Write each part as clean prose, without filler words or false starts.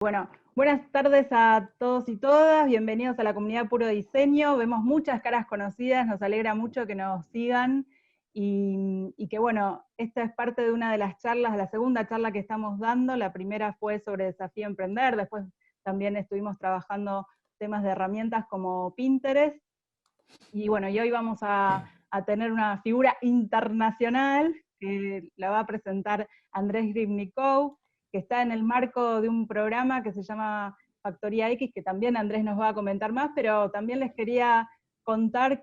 Bueno, buenas tardes a todos y todas, bienvenidos a la comunidad Puro Diseño. Vemos muchas caras conocidas, nos alegra mucho que nos sigan y que bueno, esta es parte de una de las charlas, de la segunda charla que estamos dando. La primera fue sobre desafío emprender, después también estuvimos trabajando temas de herramientas como Pinterest, y bueno, y hoy vamos a tener una figura internacional que la va a presentar Andrés Gribnikov, que está en el marco de un programa que se llama Factoría X, que también Andrés nos va a comentar más, pero también les quería contar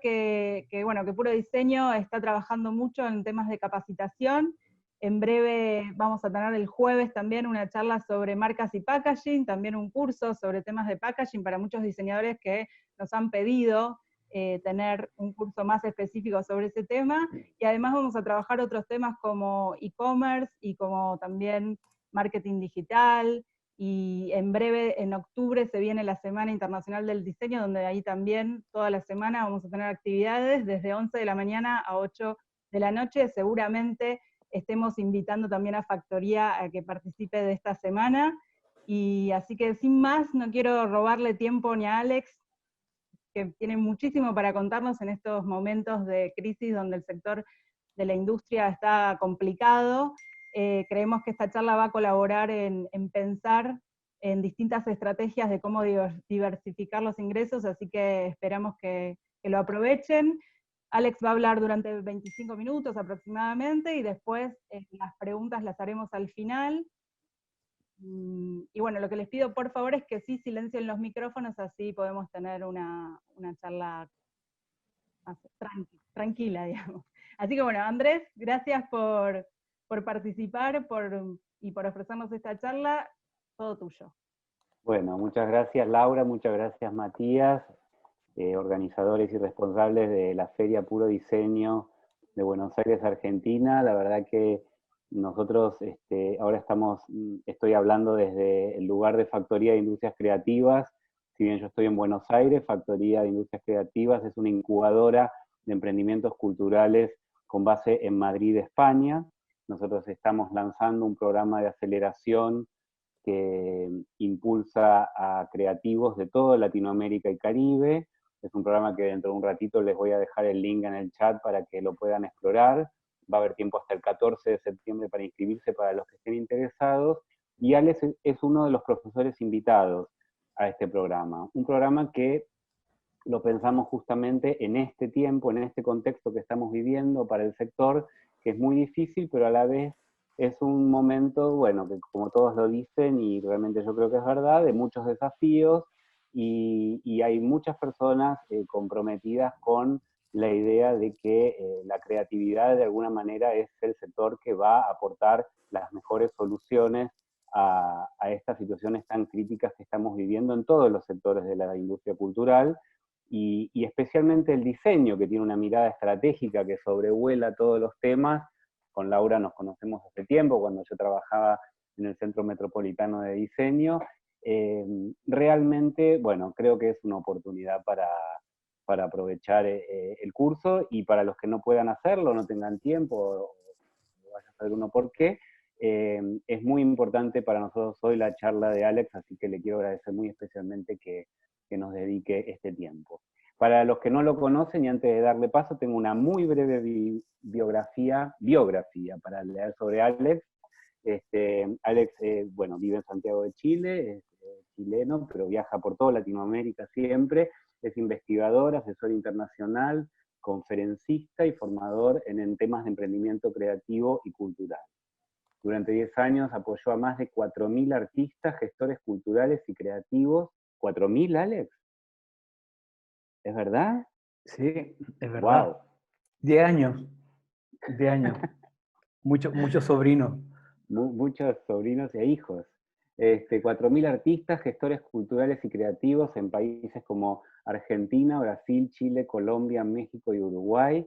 bueno, que Puro Diseño está trabajando mucho en temas de capacitación. En breve vamos a tener el jueves también una charla sobre marcas y packaging, también un curso sobre temas de packaging para muchos diseñadores que nos han pedido tener un curso más específico sobre ese tema, y además vamos a trabajar otros temas como e-commerce y como también marketing digital, y en breve, en octubre, se viene la Semana Internacional del Diseño, donde ahí también toda la semana vamos a tener actividades desde 11 de la mañana a 8 de la noche. Seguramente estemos invitando también a Factoría a que participe de esta semana, y así que sin más, no quiero robarle tiempo ni a Alex, que tiene muchísimo para contarnos en estos momentos de crisis donde el sector de la industria está complicado. Creemos que esta charla va a colaborar en pensar en distintas estrategias de cómo diversificar los ingresos, así que esperamos que lo aprovechen. Alex va a hablar durante 25 minutos aproximadamente, y después las preguntas las haremos al final. Y bueno, lo que les pido por favor es que sí silencien los micrófonos, así podemos tener una charla más tranquila, digamos. Así que bueno, Andrés, gracias por participar y por ofrecernos esta charla. Todo tuyo. Bueno, muchas gracias Laura, muchas gracias Matías, organizadores y responsables de la Feria Puro Diseño de Buenos Aires, Argentina. La verdad que nosotros ahora estoy hablando desde el lugar de Factoría de Industrias Creativas. Si bien yo estoy en Buenos Aires, Factoría de Industrias Creativas es una incubadora de emprendimientos culturales con base en Madrid, España. Nosotros estamos lanzando un programa de aceleración que impulsa a creativos de toda Latinoamérica y Caribe. Es un programa que dentro de un ratito les voy a dejar el link en el chat para que lo puedan explorar. Va a haber tiempo hasta el 14 de septiembre para inscribirse para los que estén interesados. Y Alex es uno de los profesores invitados a este programa. Un programa que lo pensamos justamente en este tiempo, en este contexto que estamos viviendo para el sector, que es muy difícil, pero a la vez es un momento, bueno, que como todos lo dicen, y realmente yo creo que es verdad, de muchos desafíos, y hay muchas personas comprometidas con la idea de que la creatividad de alguna manera es el sector que va a aportar las mejores soluciones a estas situaciones tan críticas que estamos viviendo en todos los sectores de la industria cultural, y especialmente el diseño, que tiene una mirada estratégica que sobrevuela todos los temas. Con Laura nos conocemos hace tiempo, cuando yo trabajaba en el Centro Metropolitano de Diseño. Realmente, bueno, creo que es una oportunidad para aprovechar el curso, y para los que no puedan hacerlo, no tengan tiempo, o vaya a saber uno por qué, es muy importante para nosotros hoy la charla de Alex, así que le quiero agradecer muy especialmente que nos dedique este tiempo. Para los que no lo conocen, y antes de darle paso, tengo una muy breve biografía para leer sobre Alex. Alex, bueno, vive en Santiago de Chile, es chileno, pero viaja por toda Latinoamérica siempre. Es investigador, asesor internacional, conferencista y formador en temas de emprendimiento creativo y cultural. Durante 10 años apoyó a más de 4.000 artistas, gestores culturales y creativos. ¿4.000, Alex? ¿Es verdad? Sí, es verdad. Wow. 10 años, 10 años. Muchos sobrinos. Muchos sobrinos e hijos. 4.000 artistas, gestores culturales y creativos en países como Argentina, Brasil, Chile, Colombia, México y Uruguay.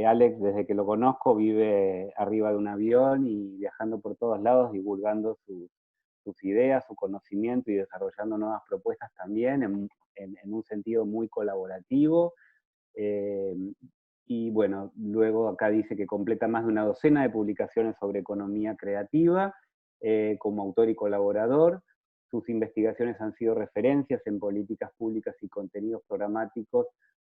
Alex, desde que lo conozco, vive arriba de un avión y viajando por todos lados, divulgando sus ideas, su conocimiento y desarrollando nuevas propuestas también en un sentido muy colaborativo. Y bueno, luego acá dice que completa más de una docena de publicaciones sobre economía creativa como autor y colaborador. sus investigaciones han sido referencias en políticas públicas y contenidos programáticos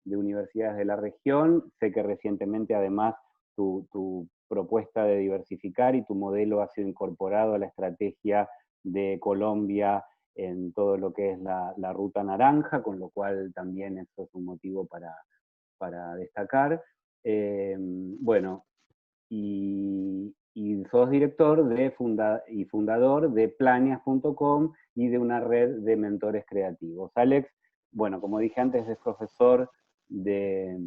de universidades de la región. Sé que recientemente además tu propuesta de diversificar y tu modelo ha sido incorporado a la estrategia de Colombia en todo lo que es la ruta naranja, con lo cual también eso es un motivo para destacar. Bueno, y sos director y fundador de Planias.com y de una red de mentores creativos. Alex, bueno, como dije antes, es profesor de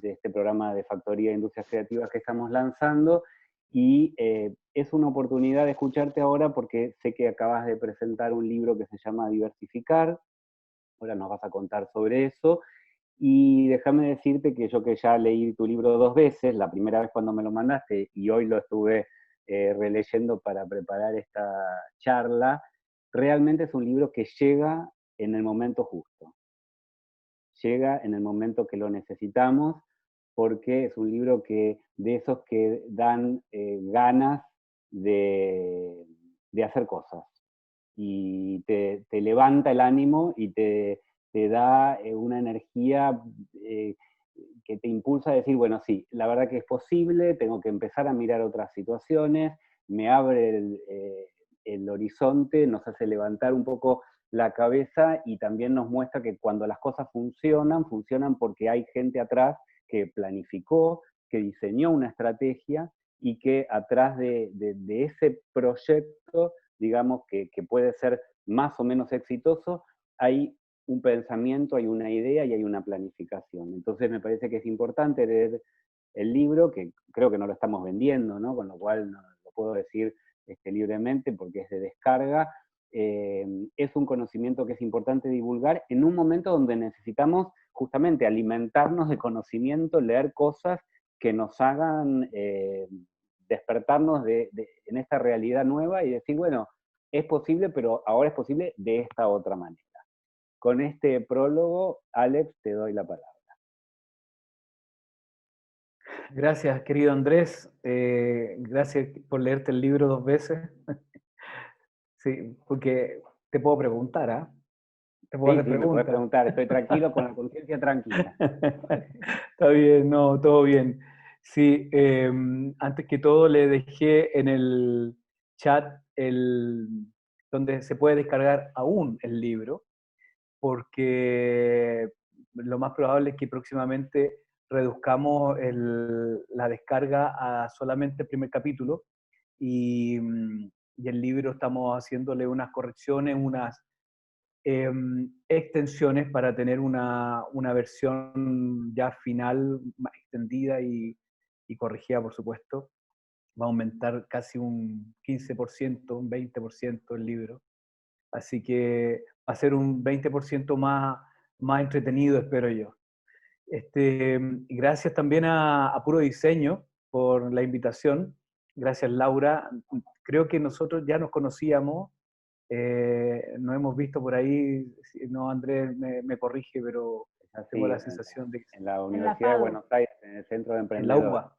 este programa de Factoría de Industrias Creativas que estamos lanzando, y es una oportunidad de escucharte ahora porque sé que acabas de presentar un libro que se llama Diversificar. Ahora nos vas a contar sobre eso. Y déjame decirte que yo, que ya leí tu libro 2 veces, la primera vez cuando me lo mandaste y hoy lo estuve releyendo para preparar esta charla, realmente es un libro que llega en el momento justo. Llega en el momento que lo necesitamos, porque es un libro de esos que dan ganas de hacer cosas. Y te levanta el ánimo y te da una energía que te impulsa a decir, bueno, sí, la verdad que es posible, tengo que empezar a mirar otras situaciones, me abre el horizonte, nos hace levantar un poco la cabeza y también nos muestra que cuando las cosas funcionan porque hay gente atrás que planificó, que diseñó una estrategia y que atrás de ese proyecto, digamos, que puede ser más o menos exitoso, hay un pensamiento, hay una idea y hay una planificación. Entonces me parece que es importante leer el libro, que creo que no lo estamos vendiendo, ¿no? Con lo cual no lo puedo decir libremente porque es de descarga. Es un conocimiento que es importante divulgar en un momento donde necesitamos justamente alimentarnos de conocimiento, leer cosas que nos hagan despertarnos en esta realidad nueva y decir, bueno, es posible, pero ahora es posible de esta otra manera. Con este prólogo, Alex, te doy la palabra. Gracias, querido Andrés. Gracias por leerte el libro 2 veces. Sí, porque te puedo preguntar, ¿ah? Te puedo hacer Sí, me puedes preguntas. preguntar. Estoy tranquilo, con la conciencia tranquila. Está bien, no, todo bien. Sí, antes que todo le dejé en el chat donde se puede descargar aún el libro, porque lo más probable es que próximamente reduzcamos la descarga a solamente el primer capítulo y, y el libro estamos haciéndole unas correcciones, unas extensiones para tener una versión ya final, más extendida y corregida, por supuesto. Va a aumentar casi un 15%, un 20% el libro. Así que va a ser un 20% más entretenido, espero yo. Gracias también a Puro Diseño por la invitación. Gracias, Laura. Creo que nosotros ya nos conocíamos, nos hemos visto por ahí. No, Andrés me corrige, pero tengo Así, la sensación de que en la En la Universidad de FADU. Buenos Aires, en el Centro de en la Emprendedores. UBA.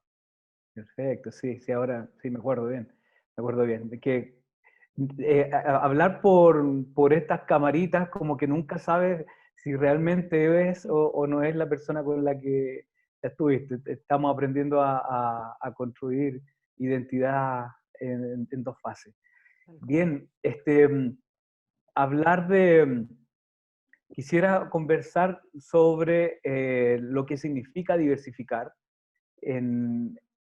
Perfecto, sí, sí, ahora sí me acuerdo bien. Me acuerdo bien. De que hablar por estas camaritas, como que nunca sabes si realmente es o no es la persona con la que estuviste. Estamos aprendiendo a construir identidad en 2 fases. Bien, hablar quisiera conversar sobre lo que significa diversificar,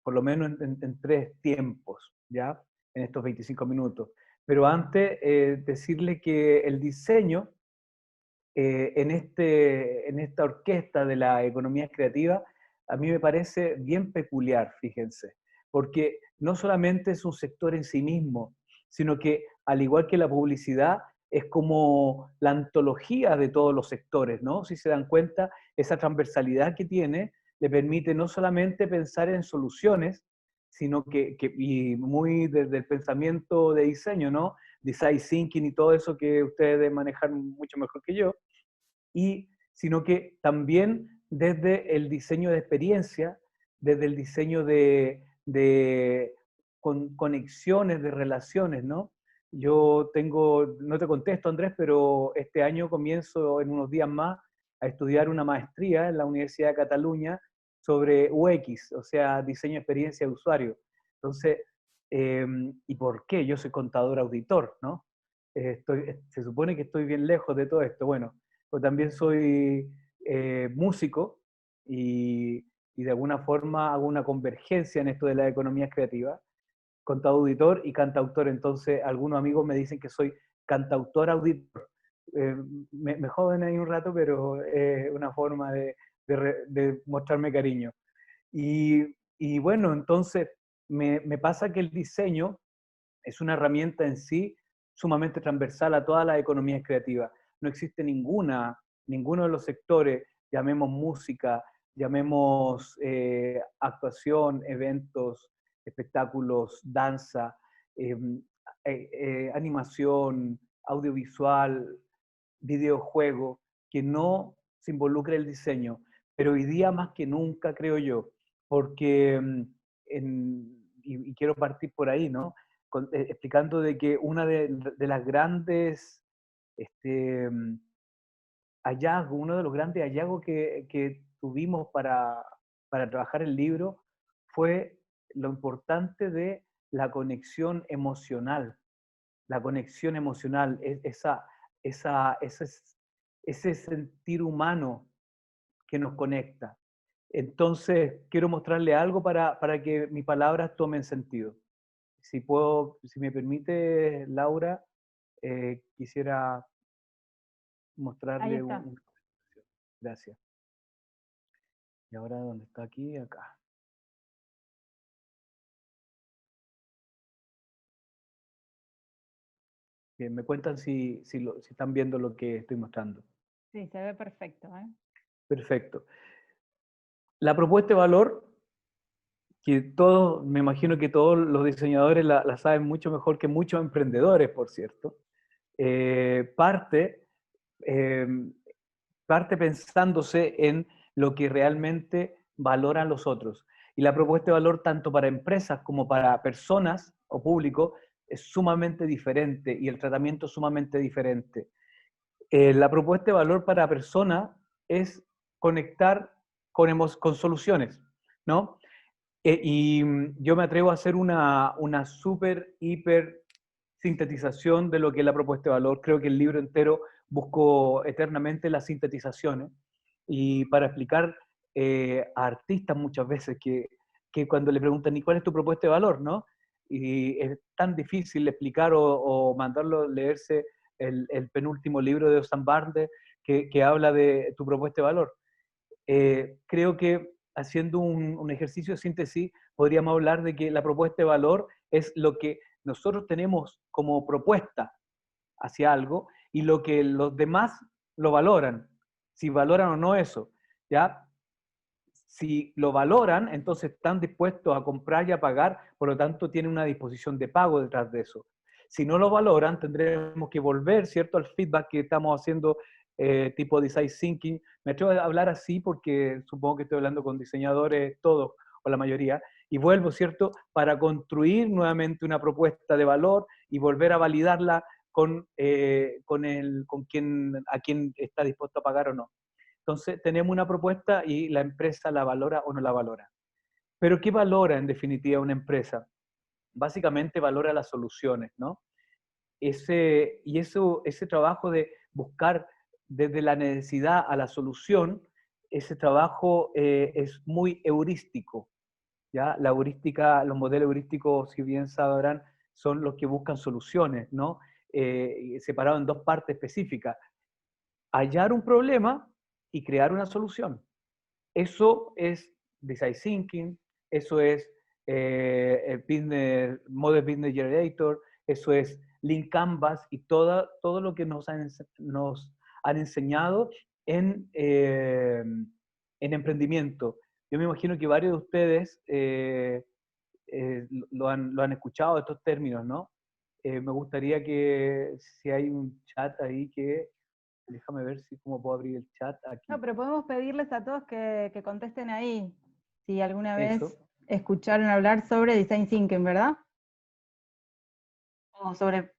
por lo menos en 3 tiempos, ¿ya? En estos 25 minutos. Pero antes, decirle que el diseño en esta orquesta de la economía creativa, a mí me parece bien peculiar, fíjense, porque no solamente es un sector en sí mismo, sino que al igual que la publicidad, es como la antología de todos los sectores, ¿no? Si se dan cuenta, esa transversalidad que tiene le permite no solamente pensar en soluciones, sino y muy desde el pensamiento de diseño, ¿no? Design thinking y todo eso que ustedes manejan mucho mejor que yo, sino que también desde el diseño de experiencia, desde el diseño de conexiones, de relaciones, ¿no? Yo no te contesto, Andrés, pero este año comienzo en unos días más a estudiar una maestría en la Universidad de Cataluña sobre UX, o sea, diseño de experiencia de usuario. Entonces, ¿y por qué? Yo soy contador auditor, ¿no? Se supone que estoy bien lejos de todo esto. Bueno, pues también soy músico y de alguna forma hago una convergencia en esto de las economías creativas, contador auditor y cantautor. Entonces, algunos amigos me dicen que soy cantautor auditor. Eh, me joden ahí un rato, pero es una forma de mostrarme cariño. Y bueno, entonces me pasa que el diseño es una herramienta en sí sumamente transversal a todas las economías creativas. No existe ninguno de los sectores, llamemos música, llamemos actuación, eventos, espectáculos, danza, eh, animación, audiovisual, videojuego, que no se involucre el diseño. Pero hoy día más que nunca, creo yo, porque, y quiero partir por ahí, ¿no? Explicando de que una de las grandes hallazgos, uno de los grandes hallazgos que tuvimos para trabajar el libro fue lo importante de la conexión emocional. La conexión emocional, ese sentir humano que nos conecta. Entonces, quiero mostrarle algo para que mis palabras tomen sentido. Si me permite, Laura, quisiera Ahí mostrarle está. Gracias. Y ahora, ¿dónde está aquí? Acá. Bien, me cuentan si están viendo lo que estoy mostrando. Sí, se ve perfecto, ¿eh? Perfecto. La propuesta de valor, que todos, me imagino que todos los diseñadores la saben mucho mejor que muchos emprendedores, por cierto, parte eh, parte pensándose en lo que realmente valoran los otros. Y la propuesta de valor, tanto para empresas como para personas o público, es sumamente diferente y el tratamiento es sumamente diferente. La propuesta de valor para personas es conectar con soluciones, ¿no? Yo me atrevo a hacer una súper, hiper sintetización de lo que es la propuesta de valor. Creo que el libro entero busco eternamente las sintetizaciones y para explicar a artistas muchas veces que cuando le preguntan, ¿y cuál es tu propuesta de valor? ¿No? Y es tan difícil explicar o mandarlo a leerse el penúltimo libro de Ozan Barnes que habla de tu propuesta de valor. Creo que haciendo un ejercicio de síntesis, podríamos hablar de que la propuesta de valor es lo que nosotros tenemos como propuesta hacia algo y lo que los demás lo valoran, si valoran o no eso, ¿ya? Si lo valoran, entonces están dispuestos a comprar y a pagar, por lo tanto tienen una disposición de pago detrás de eso. Si no lo valoran, tendremos que volver, ¿cierto?, al feedback que estamos haciendo tipo design thinking. Me atrevo a hablar así porque supongo que estoy hablando con diseñadores todos o la mayoría, y vuelvo, ¿cierto?, para construir nuevamente una propuesta de valor y volver a validarla con a quien está dispuesto a pagar o no. Entonces, tenemos una propuesta y la empresa la valora o no la valora. Pero ¿qué valora en definitiva una empresa? Básicamente valora las soluciones, ¿no? Ese trabajo de buscar desde la necesidad a la solución, ese trabajo es muy heurístico, ¿ya? La heurística, los modelos heurísticos, si bien sabrán, son los que buscan soluciones, ¿no? Separados en dos partes específicas. Hallar un problema y crear una solución. Eso es Design Thinking, eso es el Model Business Generator, eso es Lean Canvas y todo lo que nos han enseñado en emprendimiento. Yo me imagino que varios de ustedes lo han escuchado, estos términos, ¿no? Me gustaría que si hay un chat ahí que... Déjame ver cómo puedo abrir el chat aquí. No, pero podemos pedirles a todos que contesten ahí, si alguna vez Eso. escucharon hablar sobre Design Thinking, ¿verdad? O sobre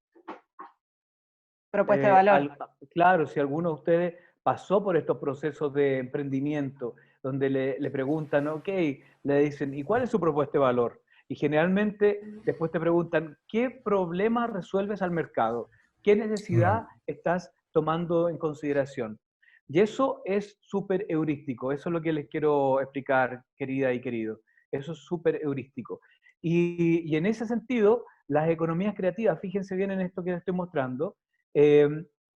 Propuesta de valor. Claro, si alguno de ustedes pasó por estos procesos de emprendimiento, donde le preguntan, ok, le dicen, ¿y cuál es su propuesta de valor? Y generalmente después te preguntan, ¿qué problema resuelves al mercado? ¿Qué necesidad estás tomando en consideración? Y eso es súper heurístico, eso es lo que les quiero explicar, querida y querido. Eso es súper heurístico. Y en ese sentido, las economías creativas, fíjense bien en esto que les estoy mostrando, eh,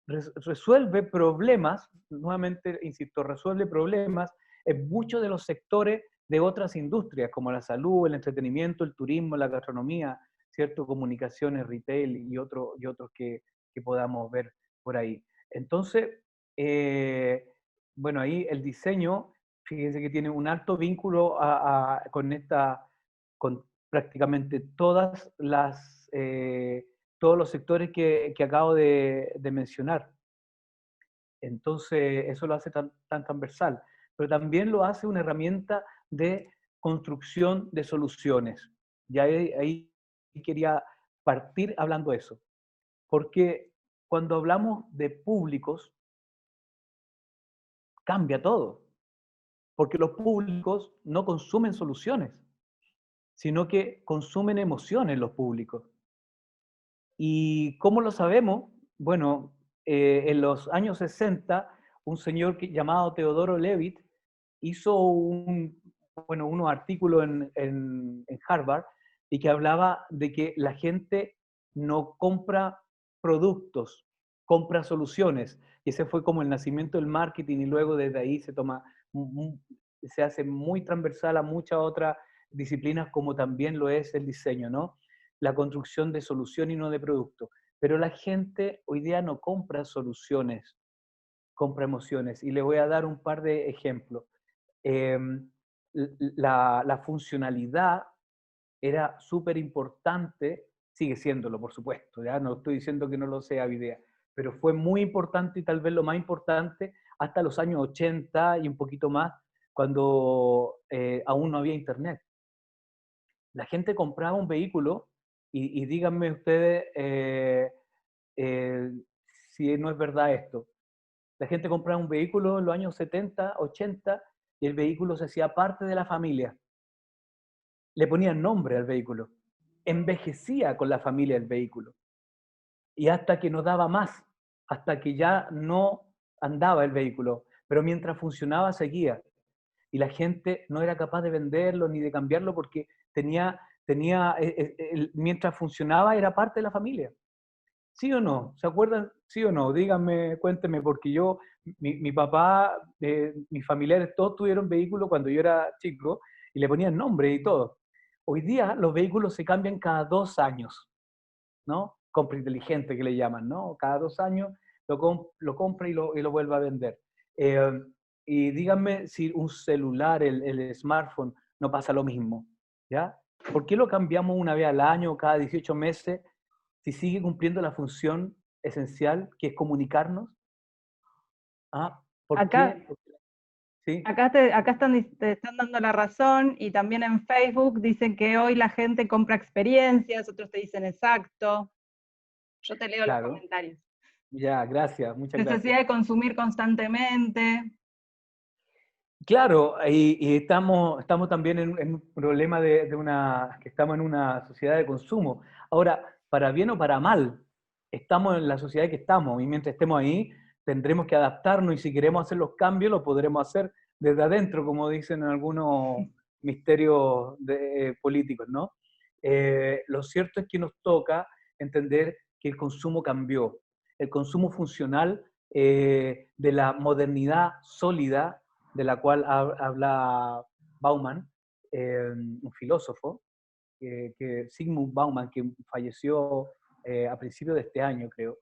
resuelve problemas, nuevamente, insisto, resuelve problemas en muchos de los sectores de otras industrias, como la salud, el entretenimiento, el turismo, la gastronomía, ¿cierto? Comunicaciones, retail y otros que podamos ver por ahí. Entonces, bueno, ahí el diseño, fíjense que tiene un alto vínculo con prácticamente todos los sectores que acabo de mencionar. Entonces, eso lo hace tan transversal, pero también lo hace una herramienta de construcción de soluciones. Y ahí quería partir hablando de eso, porque cuando hablamos de públicos, cambia todo, porque los públicos no consumen soluciones, sino que consumen emociones los públicos. ¿Y cómo lo sabemos? Bueno, en los años 60, un señor llamado Teodoro Levitt hizo unos artículos en Harvard y que hablaba de que la gente no compra productos, compra soluciones. Y ese fue como el nacimiento del marketing y luego desde ahí se hace muy transversal a muchas otras disciplinas como también lo es el diseño, ¿no? La construcción de solución y no de producto. Pero la gente hoy día no compra soluciones, compra emociones. Y le voy a dar un par de ejemplos. La funcionalidad era súper importante, sigue siéndolo, por supuesto, ya no estoy diciendo que no lo sea hoy día, pero fue muy importante y tal vez lo más importante hasta los años 80 y un poquito más, cuando aún no había internet. La gente compraba un vehículo y díganme ustedes eh, si no es verdad esto. La gente compraba un vehículo en los años 70, 80 y el vehículo se hacía parte de la familia. Le ponían nombre al vehículo. Envejecía con la familia el vehículo. Y hasta que no daba más, hasta que ya no andaba el vehículo. Pero mientras funcionaba, seguía. Y la gente no era capaz de venderlo ni de cambiarlo porque mientras funcionaba era parte de la familia. ¿Sí o no? ¿Se acuerdan? ¿Sí o no? Díganme, cuéntenme, porque mi papá, mis familiares, todos tuvieron vehículos cuando yo era chico y le ponían nombre y todo. Hoy día los vehículos se cambian cada 2 años, ¿no? Compra inteligente que le llaman, ¿no? Cada 2 años lo compra y lo vuelve a vender. Eh, y díganme si un celular, el smartphone, no pasa lo mismo, ¿ya? ¿Por qué lo cambiamos una vez al año o cada 18 meses si sigue cumpliendo la función esencial que es comunicarnos? ¿Ah? ¿Por Acá, qué? ¿Sí? acá te están dando la razón y también en Facebook dicen que hoy la gente compra experiencias, otros te dicen exacto. Yo te leo los Claro. comentarios. Ya, gracias, muchas Necesidad gracias. de consumir constantemente. Claro, y estamos también en un problema que estamos en una sociedad de consumo. Ahora, para bien o para mal, estamos en la sociedad que estamos y mientras estemos ahí tendremos que adaptarnos y si queremos hacer los cambios lo podremos hacer desde adentro, como dicen algunos misterios políticos, ¿no? Lo cierto es que nos toca entender que el consumo cambió. El consumo funcional de la modernidad sólida de la cual habla Bauman, un filósofo, Zygmunt Bauman, que falleció a principios de este año, creo.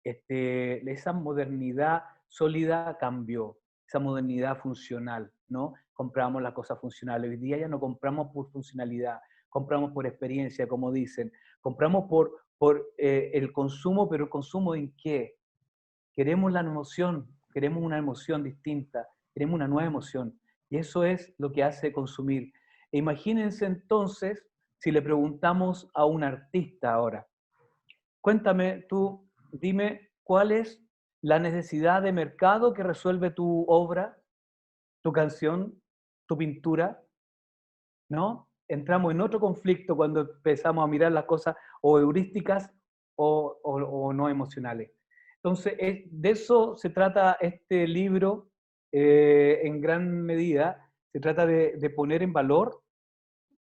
Esa modernidad sólida cambió, esa modernidad funcional, ¿no? Compramos las cosas funcionales. Hoy día ya no compramos por funcionalidad, compramos por experiencia, como dicen. Compramos por el consumo, pero ¿el consumo en qué? Queremos la emoción, queremos una emoción distinta, queremos una nueva emoción. Y eso es lo que hace consumir. E imagínense entonces si le preguntamos a un artista ahora, cuéntame tú, dime cuál es la necesidad de mercado que resuelve tu obra, tu canción, tu pintura, ¿no? Entramos en otro conflicto cuando empezamos a mirar las cosas o heurísticas o no emocionales. Entonces, de eso se trata este libro en gran medida. Se trata de poner en valor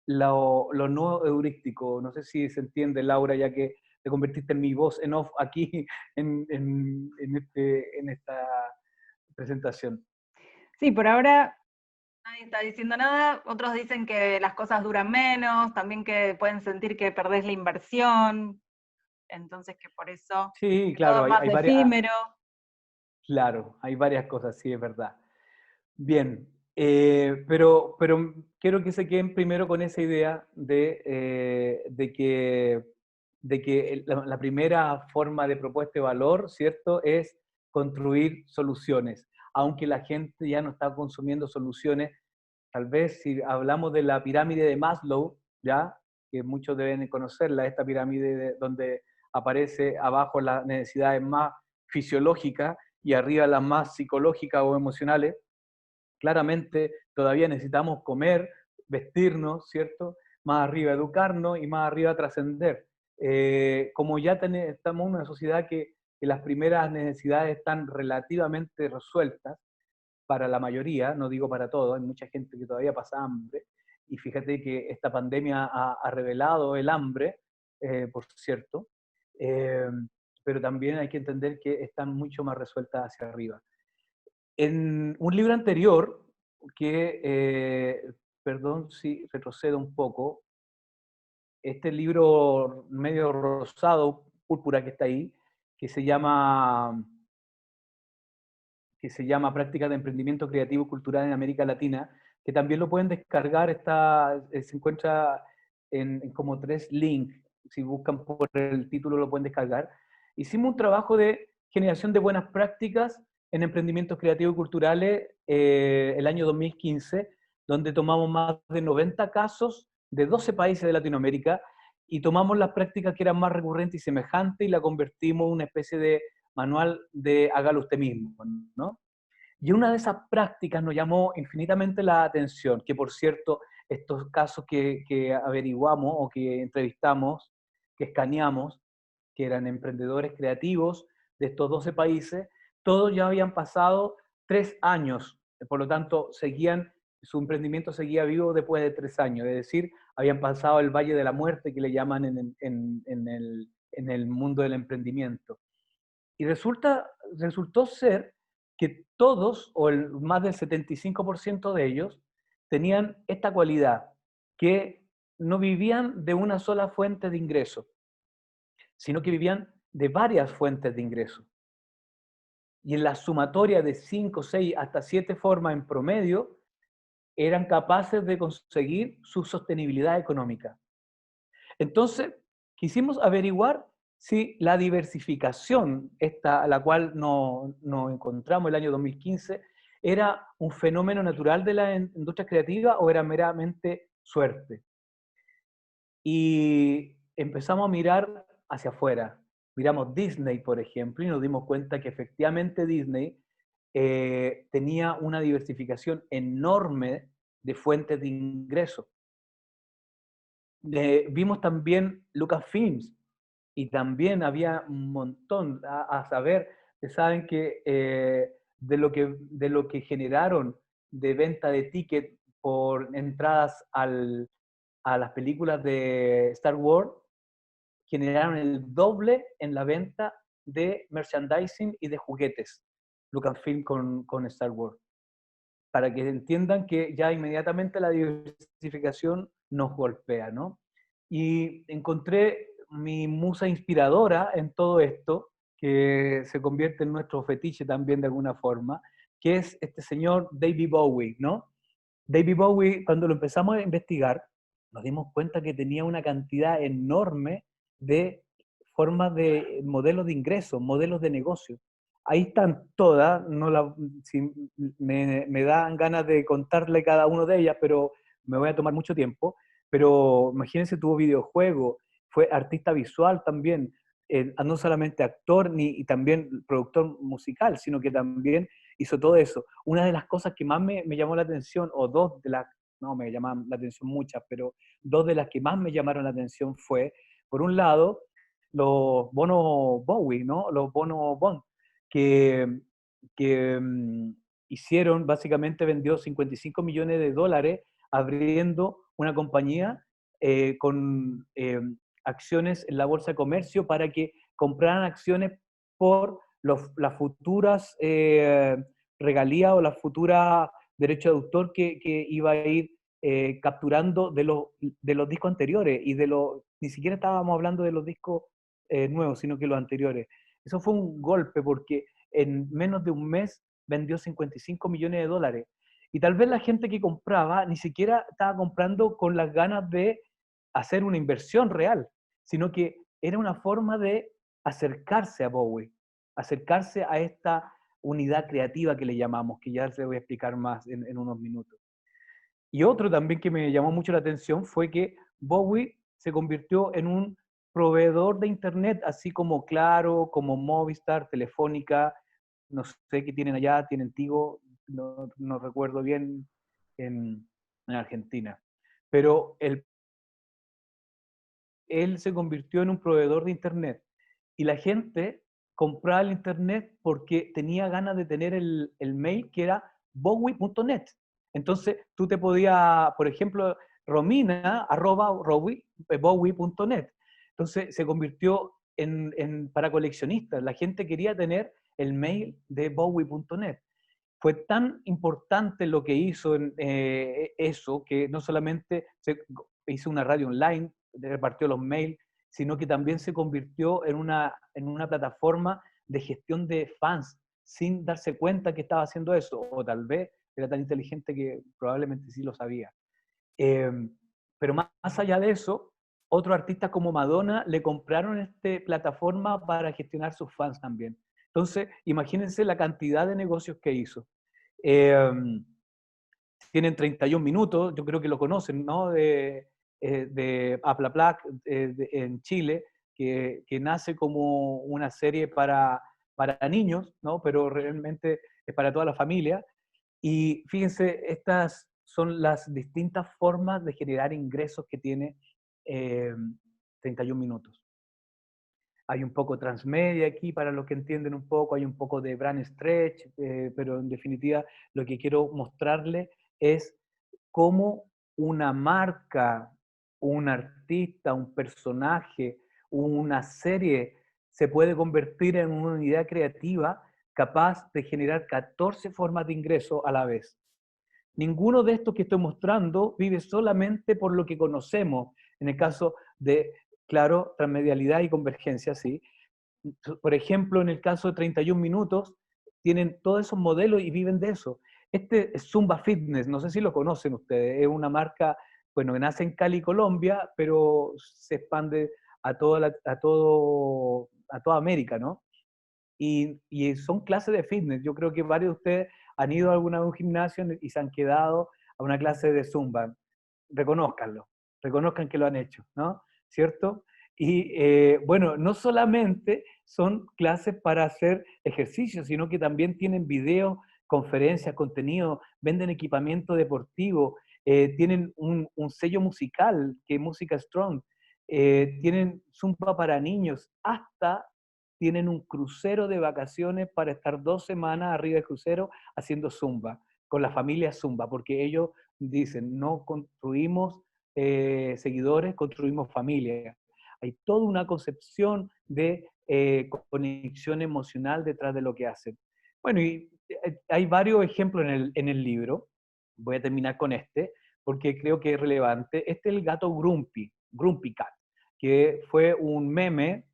lo no heurístico. No sé si se entiende, Laura, ya que te convertiste en mi voz en off aquí en esta presentación. Sí, por ahora nadie está diciendo nada. Otros dicen que las cosas duran menos, también que pueden sentir que perdés la inversión, entonces que por eso Sí, que todo claro, es más hay varias, efímero. claro, hay varias cosas, sí, es verdad. Bien, pero quiero que se queden primero con esa idea de que la primera forma de propuesta de valor, ¿cierto?, es construir soluciones. Aunque la gente ya no está consumiendo soluciones, tal vez si hablamos de la pirámide de Maslow, ¿ya?, que muchos deben conocerla, esta pirámide donde aparece abajo las necesidades más fisiológicas y arriba las más psicológicas o emocionales. Claramente todavía necesitamos comer, vestirnos, ¿cierto? Más arriba educarnos y más arriba trascender. Como ya estamos en una sociedad que las primeras necesidades están relativamente resueltas para la mayoría, no digo para todos, hay mucha gente que todavía pasa hambre, y fíjate que esta pandemia ha revelado el hambre, por cierto, eh, pero también hay que entender que están mucho más resueltas hacia arriba. En un libro anterior, perdón si retrocedo un poco, este libro medio rosado, púrpura que está ahí, que se llama, Prácticas de Emprendimiento Creativo y Cultural en América Latina, que también lo pueden descargar, se encuentra en como 3 links, si buscan por el título lo pueden descargar. Hicimos un trabajo de generación de buenas prácticas en emprendimientos creativos y culturales el año 2015, donde tomamos más de 90 casos de 12 países de Latinoamérica y tomamos las prácticas que eran más recurrentes y semejantes y la convertimos en una especie de manual de hágalo usted mismo, ¿no? Y una de esas prácticas nos llamó infinitamente la atención, que por cierto, estos casos que averiguamos o que entrevistamos, que escaneamos, que eran emprendedores creativos de estos 12 países, todos ya habían pasado 3 años, por lo tanto, su emprendimiento seguía vivo después de 3 años, es decir, habían pasado el Valle de la Muerte, que le llaman en el mundo del emprendimiento. Y resultó ser que todos, o más del 75% de ellos, tenían esta cualidad, que no vivían de una sola fuente de ingreso, sino que vivían de varias fuentes de ingreso. Y en la sumatoria de 5, 6, hasta 7 formas en promedio, eran capaces de conseguir su sostenibilidad económica. Entonces, quisimos averiguar si la diversificación, a la cual nos encontramos el año 2015, era un fenómeno natural de la industria creativa o era meramente suerte. Y empezamos a mirar hacia afuera. Miramos Disney, por ejemplo, y nos dimos cuenta que efectivamente Disney tenía una diversificación enorme de fuentes de ingresos. Vimos también Lucasfilms y también había un montón a saber. Saben que de lo que generaron de venta de tickets por entradas a las películas de Star Wars, generaron el doble en la venta de merchandising y de juguetes, Lucasfilm con Star Wars. Para que entiendan que ya inmediatamente la diversificación nos golpea, ¿no? Y encontré mi musa inspiradora en todo esto, que se convierte en nuestro fetiche también de alguna forma, que es este señor David Bowie, ¿no? David Bowie, cuando lo empezamos a investigar, nos dimos cuenta que tenía una cantidad enorme de formas de modelos de ingresos, modelos de negocio. Ahí están todas, si me dan ganas de contarle cada uno de ellas, pero me voy a tomar mucho tiempo. Pero imagínense, tuvo videojuego, fue artista visual también, no solamente actor y también productor musical, sino que también hizo todo eso. Una de las cosas que más me llamó la atención, o dos de las, no me llamaron la atención muchas, pero dos de las que más me llamaron la atención fue, por un lado, los bonos Bowie, ¿no? Los bonos Bond, que, que hicieron, básicamente vendió 55 millones de dólares abriendo una compañía con acciones en la Bolsa de Comercio para que compraran acciones por las futuras regalías o las futuras derechos de autor que iba a ir capturando de los discos anteriores y ni siquiera estábamos hablando de los discos nuevos, sino que los anteriores. Eso fue un golpe porque en menos de un mes vendió 55 millones de dólares. Y tal vez la gente que compraba ni siquiera estaba comprando con las ganas de hacer una inversión real, sino que era una forma de acercarse a Bowie, acercarse a esta unidad creativa que le llamamos, que ya se voy a explicar más en unos minutos. Y otro también que me llamó mucho la atención fue que Bowie se convirtió en un proveedor de Internet, así como Claro, como Movistar, Telefónica, no sé qué tienen allá, tienen Tigo, no recuerdo bien en Argentina. Pero él se convirtió en un proveedor de Internet y la gente compraba el Internet porque tenía ganas de tener el mail que era bowie.net. Entonces tú te podías, por ejemplo, romina@bowie.net. Entonces se convirtió para coleccionistas. La gente quería tener el mail de bowie.net. Fue tan importante lo que hizo eso, que no solamente se hizo una radio online, repartió los mails, sino que también se convirtió en una plataforma de gestión de fans, sin darse cuenta que estaba haciendo eso, o tal vez era tan inteligente que probablemente sí lo sabía. Pero más allá de eso, otros artistas como Madonna le compraron esta plataforma para gestionar sus fans también. Entonces, imagínense la cantidad de negocios que hizo. Tienen 31 minutos, yo creo que lo conocen, ¿no? De Aplaplac en Chile, que nace como una serie para niños, ¿no? Pero realmente es para toda la familia. Y fíjense, estas son las distintas formas de generar ingresos que tiene 31 minutos. Hay un poco transmedia aquí para los que entienden un poco, hay un poco de brand stretch, pero en definitiva lo que quiero mostrarles es cómo una marca, un artista, un personaje, una serie se puede convertir en una unidad creativa capaz de generar 14 formas de ingreso a la vez. Ninguno de estos que estoy mostrando vive solamente por lo que conocemos. En el caso de, claro, transmedialidad y convergencia, sí. Por ejemplo, en el caso de 31 minutos, tienen todos esos modelos y viven de eso. Este es Zumba Fitness, no sé si lo conocen ustedes, es una marca, bueno, que nace en Cali, Colombia, pero se expande a toda América, ¿no? Y son clases de fitness. Yo creo que varios de ustedes han ido alguna vez a un gimnasio y se han quedado a una clase de Zumba. Reconózcanlo, reconozcan que lo han hecho, ¿no? ¿Cierto? Y bueno, no solamente son clases para hacer ejercicio, sino que también tienen videos, conferencias, contenido, venden equipamiento deportivo, tienen un sello musical, que es Música Strong, tienen Zumba para niños, hasta tienen un crucero de vacaciones para estar 2 semanas arriba del crucero haciendo Zumba, con la familia Zumba, porque ellos dicen, no construimos seguidores, construimos familia. Hay toda una concepción de conexión emocional detrás de lo que hacen. Bueno, y hay varios ejemplos en el libro. Voy a terminar con este, porque creo que es relevante. Este es el gato Grumpy Cat, que fue un meme,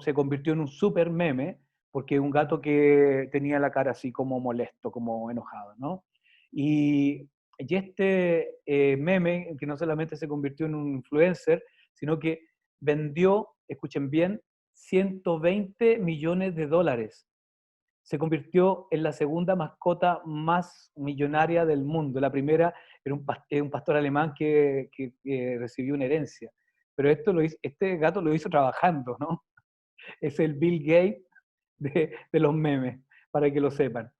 se convirtió en un super meme, porque es un gato que tenía la cara así como molesto, como enojado, ¿no? Y este meme, que no solamente se convirtió en un influencer, sino que vendió, escuchen bien, 120 millones de dólares. Se convirtió en la segunda mascota más millonaria del mundo. La primera era un pastor alemán que recibió una herencia. Pero este gato lo hizo trabajando, ¿no? Es el Bill Gates de los memes, para que lo sepan.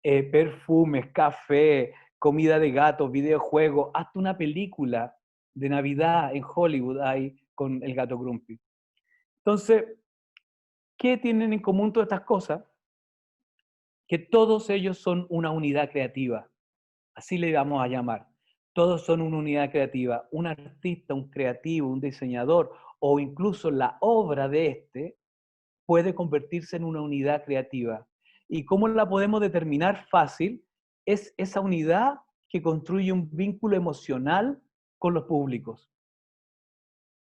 Perfumes, café, comida de gatos, videojuegos, hasta una película de Navidad en Hollywood hay con el gato Grumpy. Entonces, ¿qué tienen en común todas estas cosas? Que todos ellos son una unidad creativa. Así le vamos a llamar. Todos son una unidad creativa. Un artista, un creativo, un diseñador o incluso la obra de este puede convertirse en una unidad creativa. ¿Y cómo la podemos determinar fácil? Es esa unidad que construye un vínculo emocional con los públicos,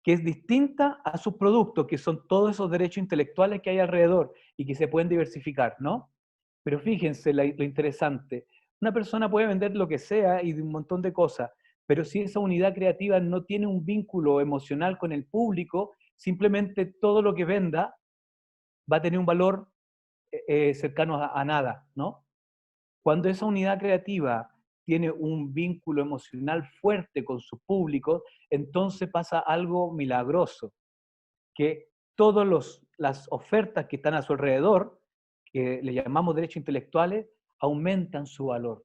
que es distinta a sus productos, que son todos esos derechos intelectuales que hay alrededor y que se pueden diversificar, ¿no? Pero fíjense lo interesante. Una persona puede vender lo que sea y de un montón de cosas, pero si esa unidad creativa no tiene un vínculo emocional con el público, simplemente todo lo que venda va a tener un valor cercano a nada, ¿no? Cuando esa unidad creativa tiene un vínculo emocional fuerte con su público, entonces pasa algo milagroso, que todas las ofertas que están a su alrededor, que le llamamos derechos intelectuales, aumentan su valor,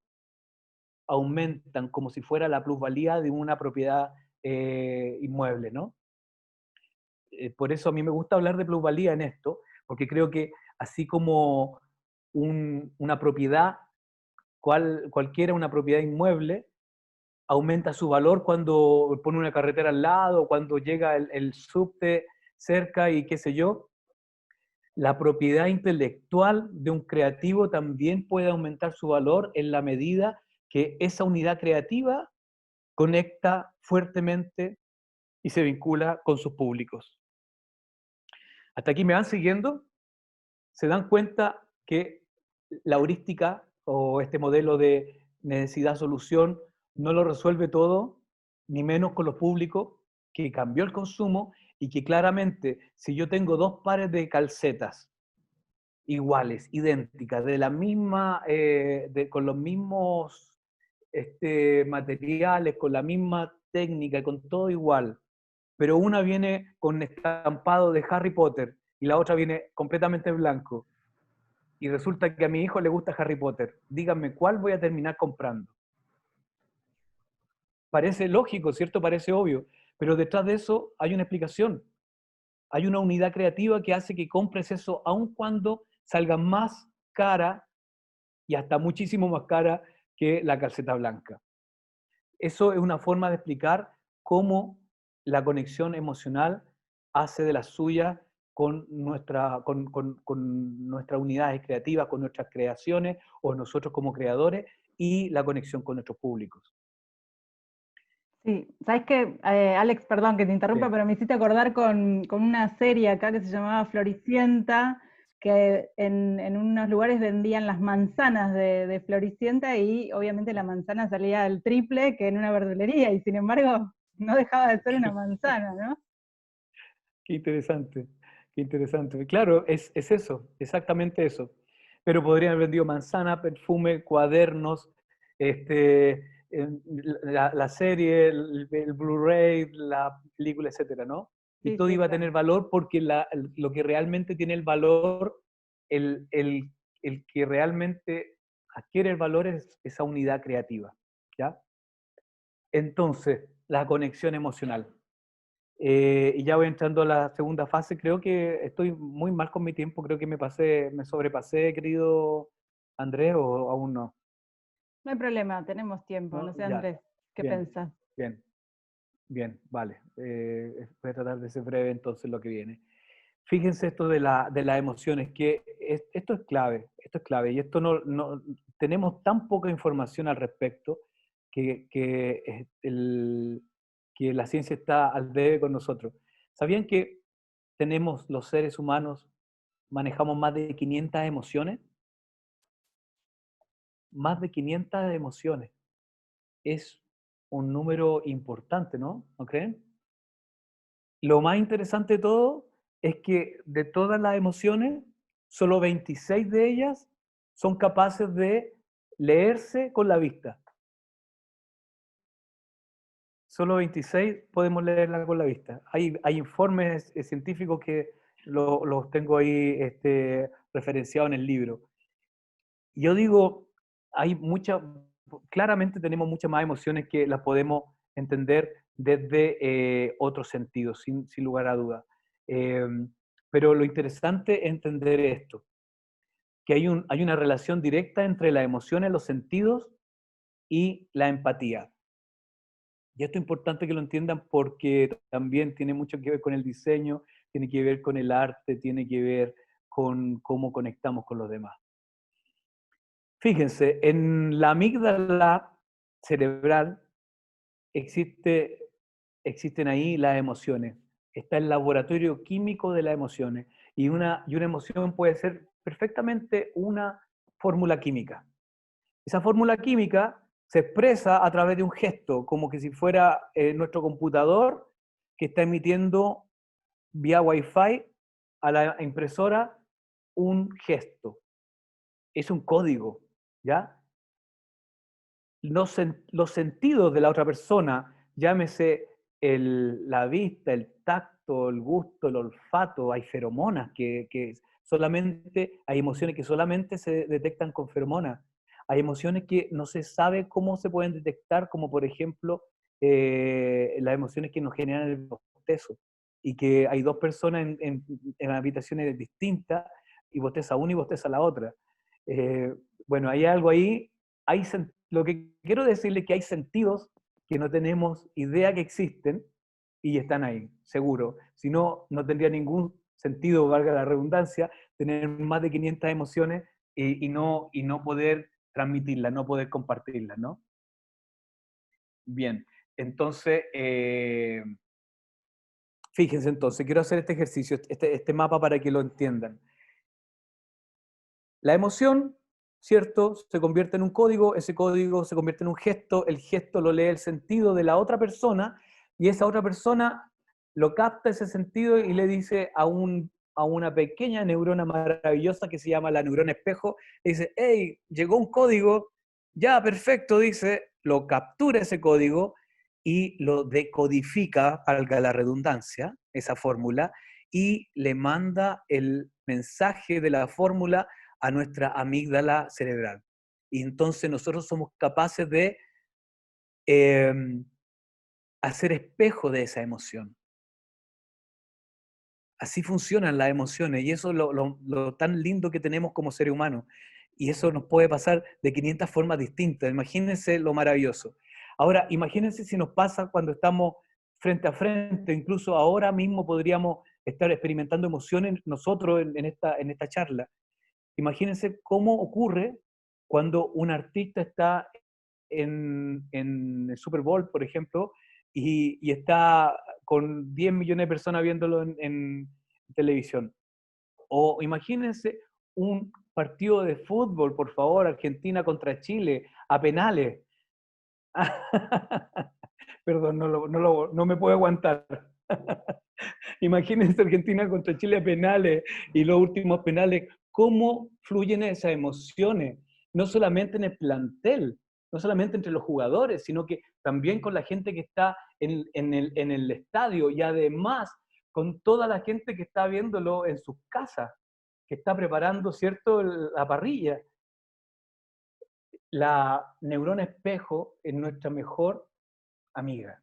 aumentan como si fuera la plusvalía de una propiedad inmueble, ¿no? Por eso a mí me gusta hablar de plusvalía en esto, porque creo que así como una propiedad, cualquiera una propiedad inmueble, aumenta su valor cuando pone una carretera al lado, cuando llega el subte cerca y qué sé yo, la propiedad intelectual de un creativo también puede aumentar su valor en la medida que esa unidad creativa conecta fuertemente y se vincula con sus públicos. ¿Hasta aquí me van siguiendo? ¿Se dan cuenta que la heurística o este modelo de necesidad-solución no lo resuelve todo, ni menos con los públicos, que cambió el consumo y que claramente si yo tengo dos pares de calcetas iguales, idénticas, de la misma, con los mismos materiales, con la misma técnica, con todo igual, pero una viene con estampado de Harry Potter y la otra viene completamente blanco, y resulta que a mi hijo le gusta Harry Potter, díganme cuál voy a terminar comprando. Parece lógico, ¿cierto? Parece obvio, pero detrás de eso hay una explicación. Hay una unidad creativa que hace que compres eso aun cuando salga más cara y hasta muchísimo más cara que la calceta blanca. Eso es una forma de explicar cómo la conexión emocional hace de la suya con nuestras unidades creativas, con nuestras creaciones o nosotros como creadores y la conexión con nuestros públicos. Sí, sabes que, Alex, perdón que te interrumpa, Sí. pero me hiciste acordar con una serie acá que se llamaba Floricienta, que en unos lugares vendían las manzanas de Floricienta y obviamente la manzana salía al triple que en una verdulería y sin embargo no dejaba de ser una manzana, ¿no? Qué interesante, qué interesante. Claro, es eso, exactamente eso. Pero podrían haber vendido manzana, perfume, cuadernos, la serie, el Blu-ray, la película, etcétera, ¿no? Y Sí, todo sí, iba a claro. tener valor porque lo que realmente tiene el valor, el, el, el que realmente adquiere el valor es esa unidad creativa, ¿ya? Entonces, la conexión emocional. Y ya voy entrando a la segunda fase. Creo que estoy muy mal con mi tiempo. Creo que me sobrepasé, querido Andrés, o aún no. No hay problema, tenemos tiempo. ¿No? No sé, Ya, Andrés, ¿qué bien, pensás? bien, bien, vale. Voy a tratar de ser breve entonces lo que viene. Fíjense esto de las emociones, que esto es clave, esto es clave. Y esto tenemos tan poca información al respecto que la ciencia está al debe con nosotros. ¿Sabían que tenemos los seres humanos, manejamos más de 500 emociones? Más de 500 emociones. Es un número importante, ¿no? ¿No creen? Lo más interesante de todo es que de todas las emociones, solo 26 de ellas son capaces de leerse con la vista. Solo 26 podemos leerla con la vista. Hay informes científicos que los tengo ahí referenciados en el libro. Yo digo, claramente tenemos muchas más emociones que las podemos entender desde otros sentidos, sin lugar a dudas. Pero lo interesante es entender esto, que hay una relación directa entre las emociones, los sentidos y la empatía. Y esto es importante que lo entiendan porque también tiene mucho que ver con el diseño, tiene que ver con el arte, tiene que ver con cómo conectamos con los demás. Fíjense, en la amígdala cerebral existen ahí las emociones. Está el laboratorio químico de las emociones. Y una emoción puede ser perfectamente una fórmula química. Esa fórmula química se expresa a través de un gesto, como que si fuera nuestro computador que está emitiendo vía Wi-Fi a la impresora un gesto. Es un código, ¿ya? Los sentidos de la otra persona, llámese la vista, el tacto, el gusto, el olfato, hay feromonas que solamente, hay emociones que solamente se detectan con feromonas. Hay emociones que no se sabe cómo se pueden detectar, como por ejemplo las emociones que nos generan el bostezo. Y que hay dos personas en habitaciones distintas y bosteza una y bosteza la otra. Bueno, hay algo ahí, lo que quiero decirle es que hay sentidos que no tenemos idea que existen y están ahí, seguro. Si no, no tendría ningún sentido, valga la redundancia, tener más de 500 emociones y no poder transmitirlas, no poder compartirlas, ¿no? Bien, entonces, fíjense entonces, quiero hacer este ejercicio, este mapa para que lo entiendan. La emoción, ¿cierto? Se convierte en un código, ese código se convierte en un gesto, el gesto lo lee el sentido de la otra persona y esa otra persona lo capta ese sentido y le dice a una pequeña neurona maravillosa que se llama la neurona espejo, le dice, hey, llegó un código, ya, perfecto, dice, lo captura ese código y lo decodifica, valga la redundancia, esa fórmula, y le manda el mensaje de la fórmula a nuestra amígdala cerebral. Y entonces nosotros somos capaces de hacer espejo de esa emoción. Así funcionan las emociones y eso es lo tan lindo que tenemos como seres humanos. Y eso nos puede pasar de 500 formas distintas. Imagínense lo maravilloso. Ahora, imagínense si nos pasa cuando estamos frente a frente, incluso ahora mismo podríamos estar experimentando emociones nosotros en esta charla. Imagínense cómo ocurre cuando un artista está en el Super Bowl, por ejemplo, y está con 10 millones de personas viéndolo en televisión. O imagínense un partido de fútbol, por favor, Argentina contra Chile, a penales. Perdón, no me puedo aguantar. Imagínense Argentina contra Chile a penales y los últimos penales, cómo fluyen esas emociones, no solamente en el plantel, no solamente entre los jugadores, sino que también con la gente que está en el estadio y además con toda la gente que está viéndolo en sus casas, que está preparando, ¿cierto?, la parrilla. La neurona espejo es nuestra mejor amiga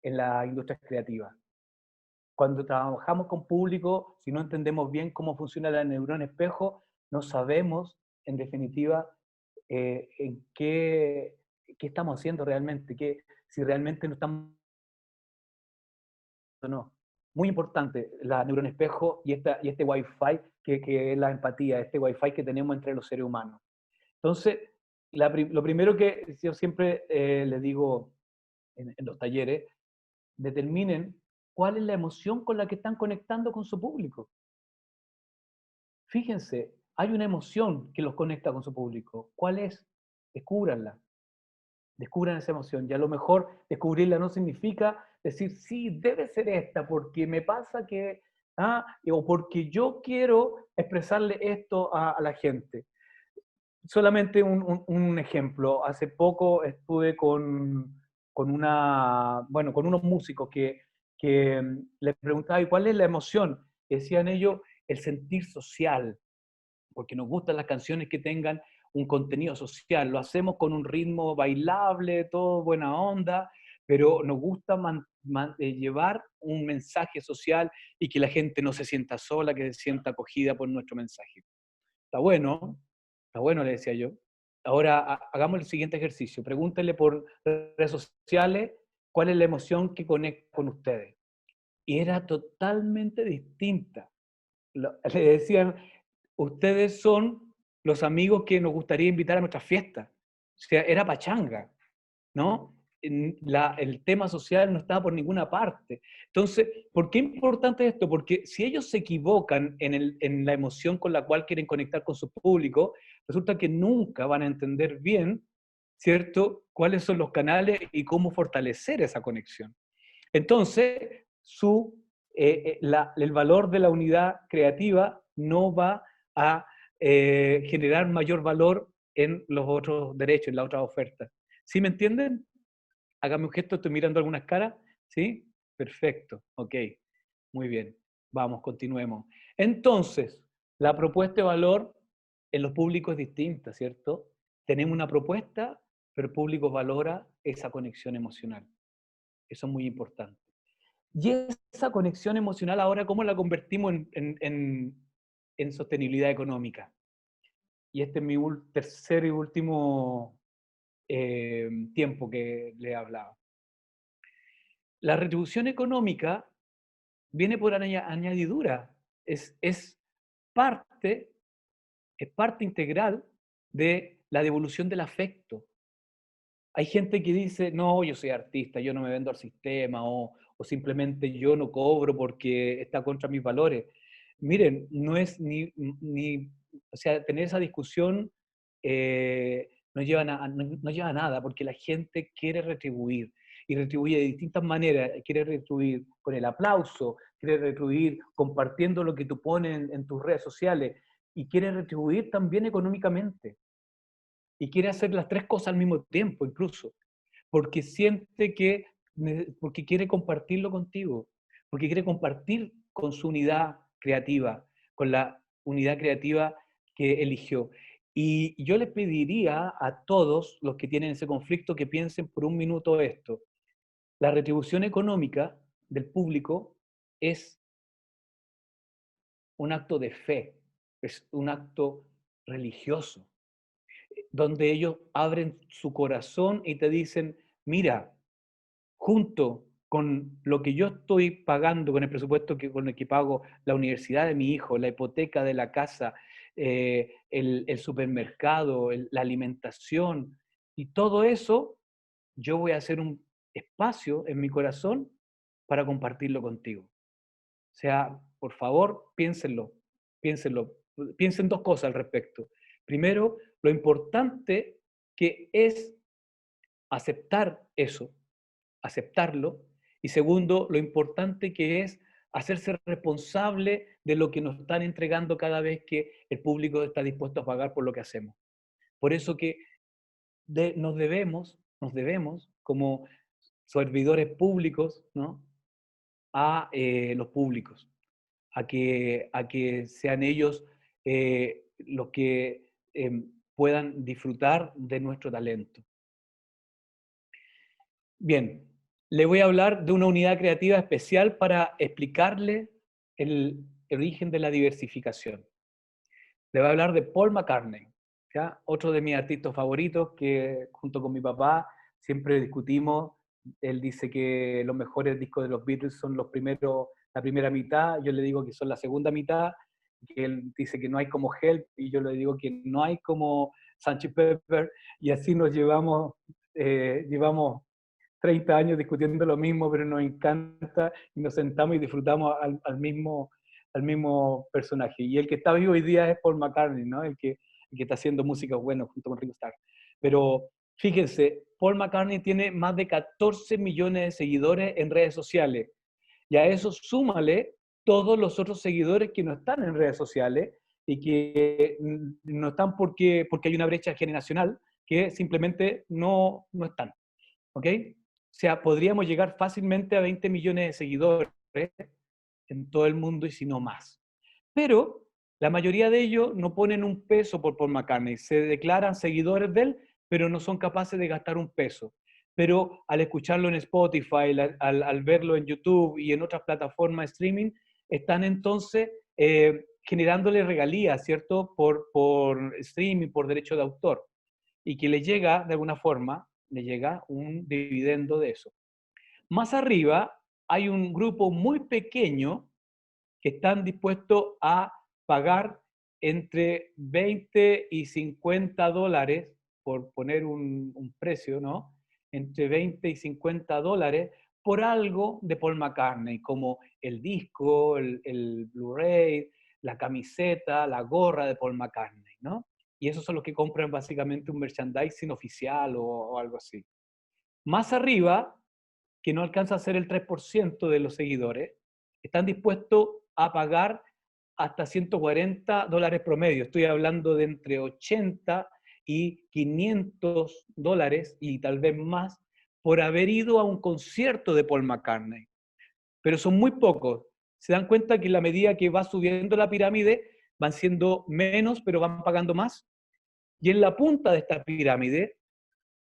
en la industria creativa. Cuando trabajamos con público, si no entendemos bien cómo funciona la neurona espejo, no sabemos, en definitiva, en qué estamos haciendo realmente, si realmente no estamos o no. Muy importante la neurona espejo y este Wi-Fi que es la empatía, este Wi-Fi que tenemos entre los seres humanos. Entonces, lo primero que yo siempre les digo en los talleres, determinen cuál es la emoción con la que están conectando con su público. Fíjense, hay una emoción que los conecta con su público. ¿Cuál es? Descúbranla. Descubran esa emoción. Y a lo mejor descubrirla no significa decir, sí, debe ser esta, porque me pasa que, o porque yo quiero expresarle esto a la gente. Solamente un ejemplo. Hace poco estuve con unos músicos que les preguntaba, ¿y cuál es la emoción? decían ellos, el sentir social, porque nos gustan las canciones que tengan un contenido social, lo hacemos con un ritmo bailable, todo buena onda, pero nos gusta llevar un mensaje social y que la gente no se sienta sola, que se sienta acogida por nuestro mensaje. Está bueno, le decía yo. Ahora hagamos el siguiente ejercicio, pregúntenle por redes sociales cuál es la emoción que conecta con ustedes. Y era totalmente distinta. Le decían, ustedes son los amigos que nos gustaría invitar a nuestras fiestas. O sea, era pachanga, ¿no? El tema social no estaba por ninguna parte. Entonces, ¿por qué es importante esto? Porque si ellos se equivocan en la emoción con la cual quieren conectar con su público, resulta que nunca van a entender bien, ¿cierto?, cuáles son los canales y cómo fortalecer esa conexión. Entonces, el valor de la unidad creativa no va a generar mayor valor en los otros derechos, en las otras ofertas. ¿Sí me entienden? Hágame un gesto, estoy mirando algunas caras. ¿Sí? Perfecto, ok, muy bien. Vamos, continuemos. Entonces, la propuesta de valor en los públicos es distinta, ¿cierto? Tenemos una propuesta, pero el público valora esa conexión emocional. Eso es muy importante. Y esa conexión emocional ahora, ¿cómo la convertimos en sostenibilidad económica? Y este es mi tercer y último tiempo que le he hablado. La retribución económica viene por añadidura, es parte integral de la devolución del afecto. Hay gente que dice, no, yo soy artista, yo no me vendo al sistema, o simplemente yo no cobro porque está contra mis valores. Miren, no es o sea, tener esa discusión no lleva a nada, porque la gente quiere retribuir, y retribuye de distintas maneras. Quiere retribuir con el aplauso, quiere retribuir compartiendo lo que tú pones en tus redes sociales, y quiere retribuir también económicamente. Y quiere hacer las tres cosas al mismo tiempo, incluso, porque siente porque quiere compartirlo contigo, porque quiere compartir con su unidad creativa, con la unidad creativa que eligió. Y yo les pediría a todos los que tienen ese conflicto que piensen por un minuto esto. La retribución económica del público es un acto de fe, es un acto religioso, donde ellos abren su corazón y te dicen, mira, junto con lo que yo estoy pagando, con el presupuesto con el que pago la universidad de mi hijo, la hipoteca de la casa, el supermercado, la alimentación, y todo eso, yo voy a hacer un espacio en mi corazón para compartirlo contigo. O sea, por favor, piénsenlo, piensen dos cosas al respecto. Primero, lo importante que es aceptar eso, aceptarlo, y segundo, lo importante que es hacerse responsable de lo que nos están entregando cada vez que el público está dispuesto a pagar por lo que hacemos. Por eso que nos debemos como servidores públicos, ¿no?, a los públicos, a que sean ellos los que puedan disfrutar de nuestro talento. Bien, le voy a hablar de una unidad creativa especial para explicarle el origen de la diversificación. Le voy a hablar de Paul McCartney, ¿ya? Otro de mis artistas favoritos que junto con mi papá siempre discutimos. Él dice que los mejores discos de los Beatles son los primeros, la primera mitad, yo le digo que son la segunda mitad, que él dice que no hay como Help, y yo le digo que no hay como Sgt. Pepper, y así nos llevamos 30 años discutiendo lo mismo, pero nos encanta y nos sentamos y disfrutamos al mismo personaje. Y el que está vivo hoy día es Paul McCartney, ¿no? El que está haciendo música buena junto con Ringo Starr. Pero fíjense, Paul McCartney tiene más de 14 millones de seguidores en redes sociales. Y a eso súmale todos los otros seguidores que no están en redes sociales y que no están porque hay una brecha generacional, que simplemente no están. ¿Ok? O sea, podríamos llegar fácilmente a 20 millones de seguidores en todo el mundo y si no más. Pero la mayoría de ellos no ponen un peso por Paul McCartney, se declaran seguidores de él, pero no son capaces de gastar un peso. Pero al escucharlo en Spotify, al verlo en YouTube y en otras plataformas de streaming, están entonces generándole regalías, ¿cierto? Por streaming, por derecho de autor. Y que le llega, de alguna forma, le llega un dividendo de eso. Más arriba hay un grupo muy pequeño que están dispuestos a pagar entre 20 y 50 dólares, por poner un precio, ¿no? Entre 20 y 50 dólares por algo de Paul McCartney, como el disco, el Blu-ray, la camiseta, la gorra de Paul McCartney, ¿no? Y esos son los que compran básicamente un merchandising oficial o algo así. Más arriba, que no alcanza a ser el 3% de los seguidores, están dispuestos a pagar hasta 140 dólares promedio. Estoy hablando de entre 80 y 500 dólares y tal vez más por haber ido a un concierto de Paul McCartney. Pero son muy pocos. Se dan cuenta que en la medida que va subiendo la pirámide, van siendo menos, pero van pagando más. Y en la punta de esta pirámide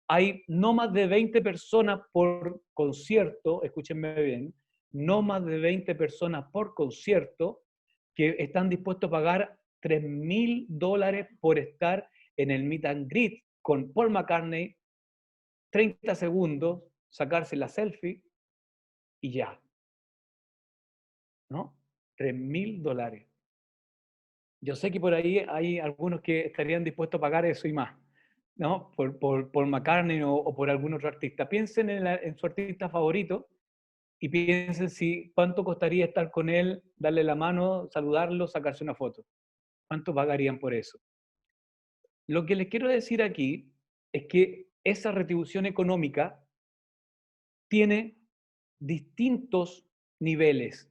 hay no más de 20 personas por concierto, escúchenme bien, no más de 20 personas por concierto que están dispuestos a pagar $3,000 por estar en el meet and greet con Paul McCartney, 30 segundos, sacarse la selfie y ya. ¿No? $3,000. Yo sé que por ahí hay algunos que estarían dispuestos a pagar eso y más, ¿no? Por McCartney o por algún otro artista. Piensen en su artista favorito y piensen si cuánto costaría estar con él, darle la mano, saludarlo, sacarse una foto. ¿Cuánto pagarían por eso? Lo que les quiero decir aquí es que esa retribución económica tiene distintos niveles.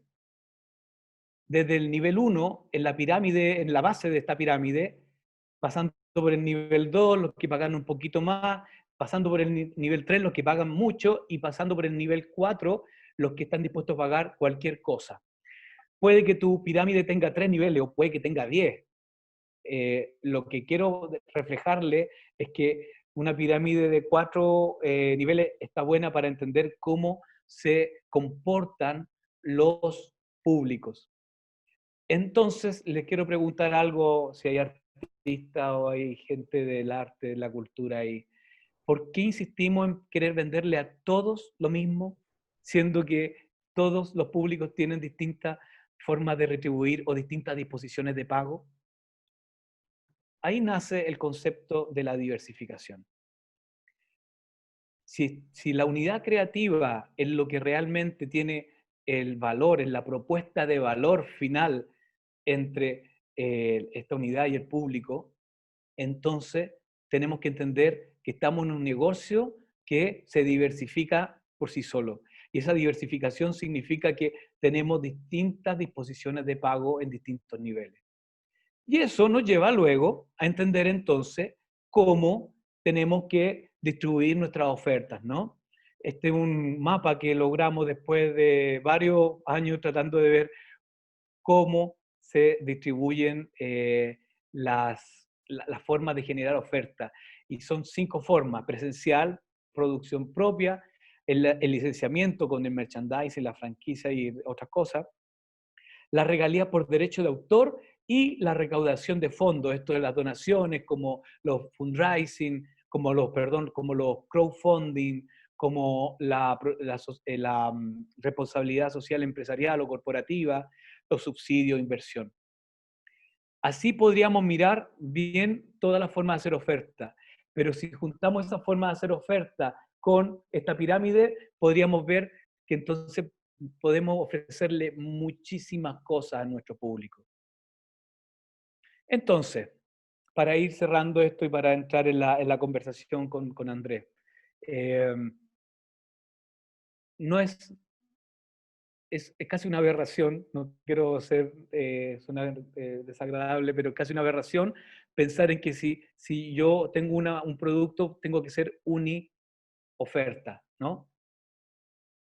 Desde el nivel 1, en la pirámide, en la base de esta pirámide, pasando por el nivel 2, los que pagan un poquito más, pasando por el nivel 3, los que pagan mucho, y pasando por el nivel 4, los que están dispuestos a pagar cualquier cosa. Puede que tu pirámide tenga 3 niveles o puede que tenga 10. Lo que quiero reflejarle es que una pirámide de 4 niveles está buena para entender cómo se comportan los públicos. Entonces, les quiero preguntar algo, si hay artistas o hay gente del arte, de la cultura ahí. ¿Por qué insistimos en querer venderle a todos lo mismo, siendo que todos los públicos tienen distintas formas de retribuir o distintas disposiciones de pago? Ahí nace el concepto de la diversificación. Si la unidad creativa es lo que realmente tiene el valor, en la propuesta de valor final entre esta unidad y el público, entonces tenemos que entender que estamos en un negocio que se diversifica por sí solo. Y esa diversificación significa que tenemos distintas disposiciones de pago en distintos niveles. Y eso nos lleva luego a entender entonces cómo tenemos que distribuir nuestras ofertas, ¿no? Este es un mapa que logramos después de varios años tratando de ver cómo se distribuyen las formas de generar oferta. Y son 5 formas: presencial, producción propia, el licenciamiento con el merchandising, la franquicia y otras cosas, la regalía por derecho de autor y la recaudación de fondos, esto de las donaciones, como los fundraising, como los crowdfunding, como la responsabilidad social empresarial o corporativa, los subsidios, inversión. Así podríamos mirar bien todas las formas de hacer oferta, pero si juntamos esa forma de hacer oferta con esta pirámide, podríamos ver que entonces podemos ofrecerle muchísimas cosas a nuestro público. Entonces, para ir cerrando esto y para entrar en la conversación con Andrés, no es casi una aberración, no quiero sonar desagradable, pero es casi una aberración pensar en que si yo tengo un producto, tengo que ser oferta, ¿no?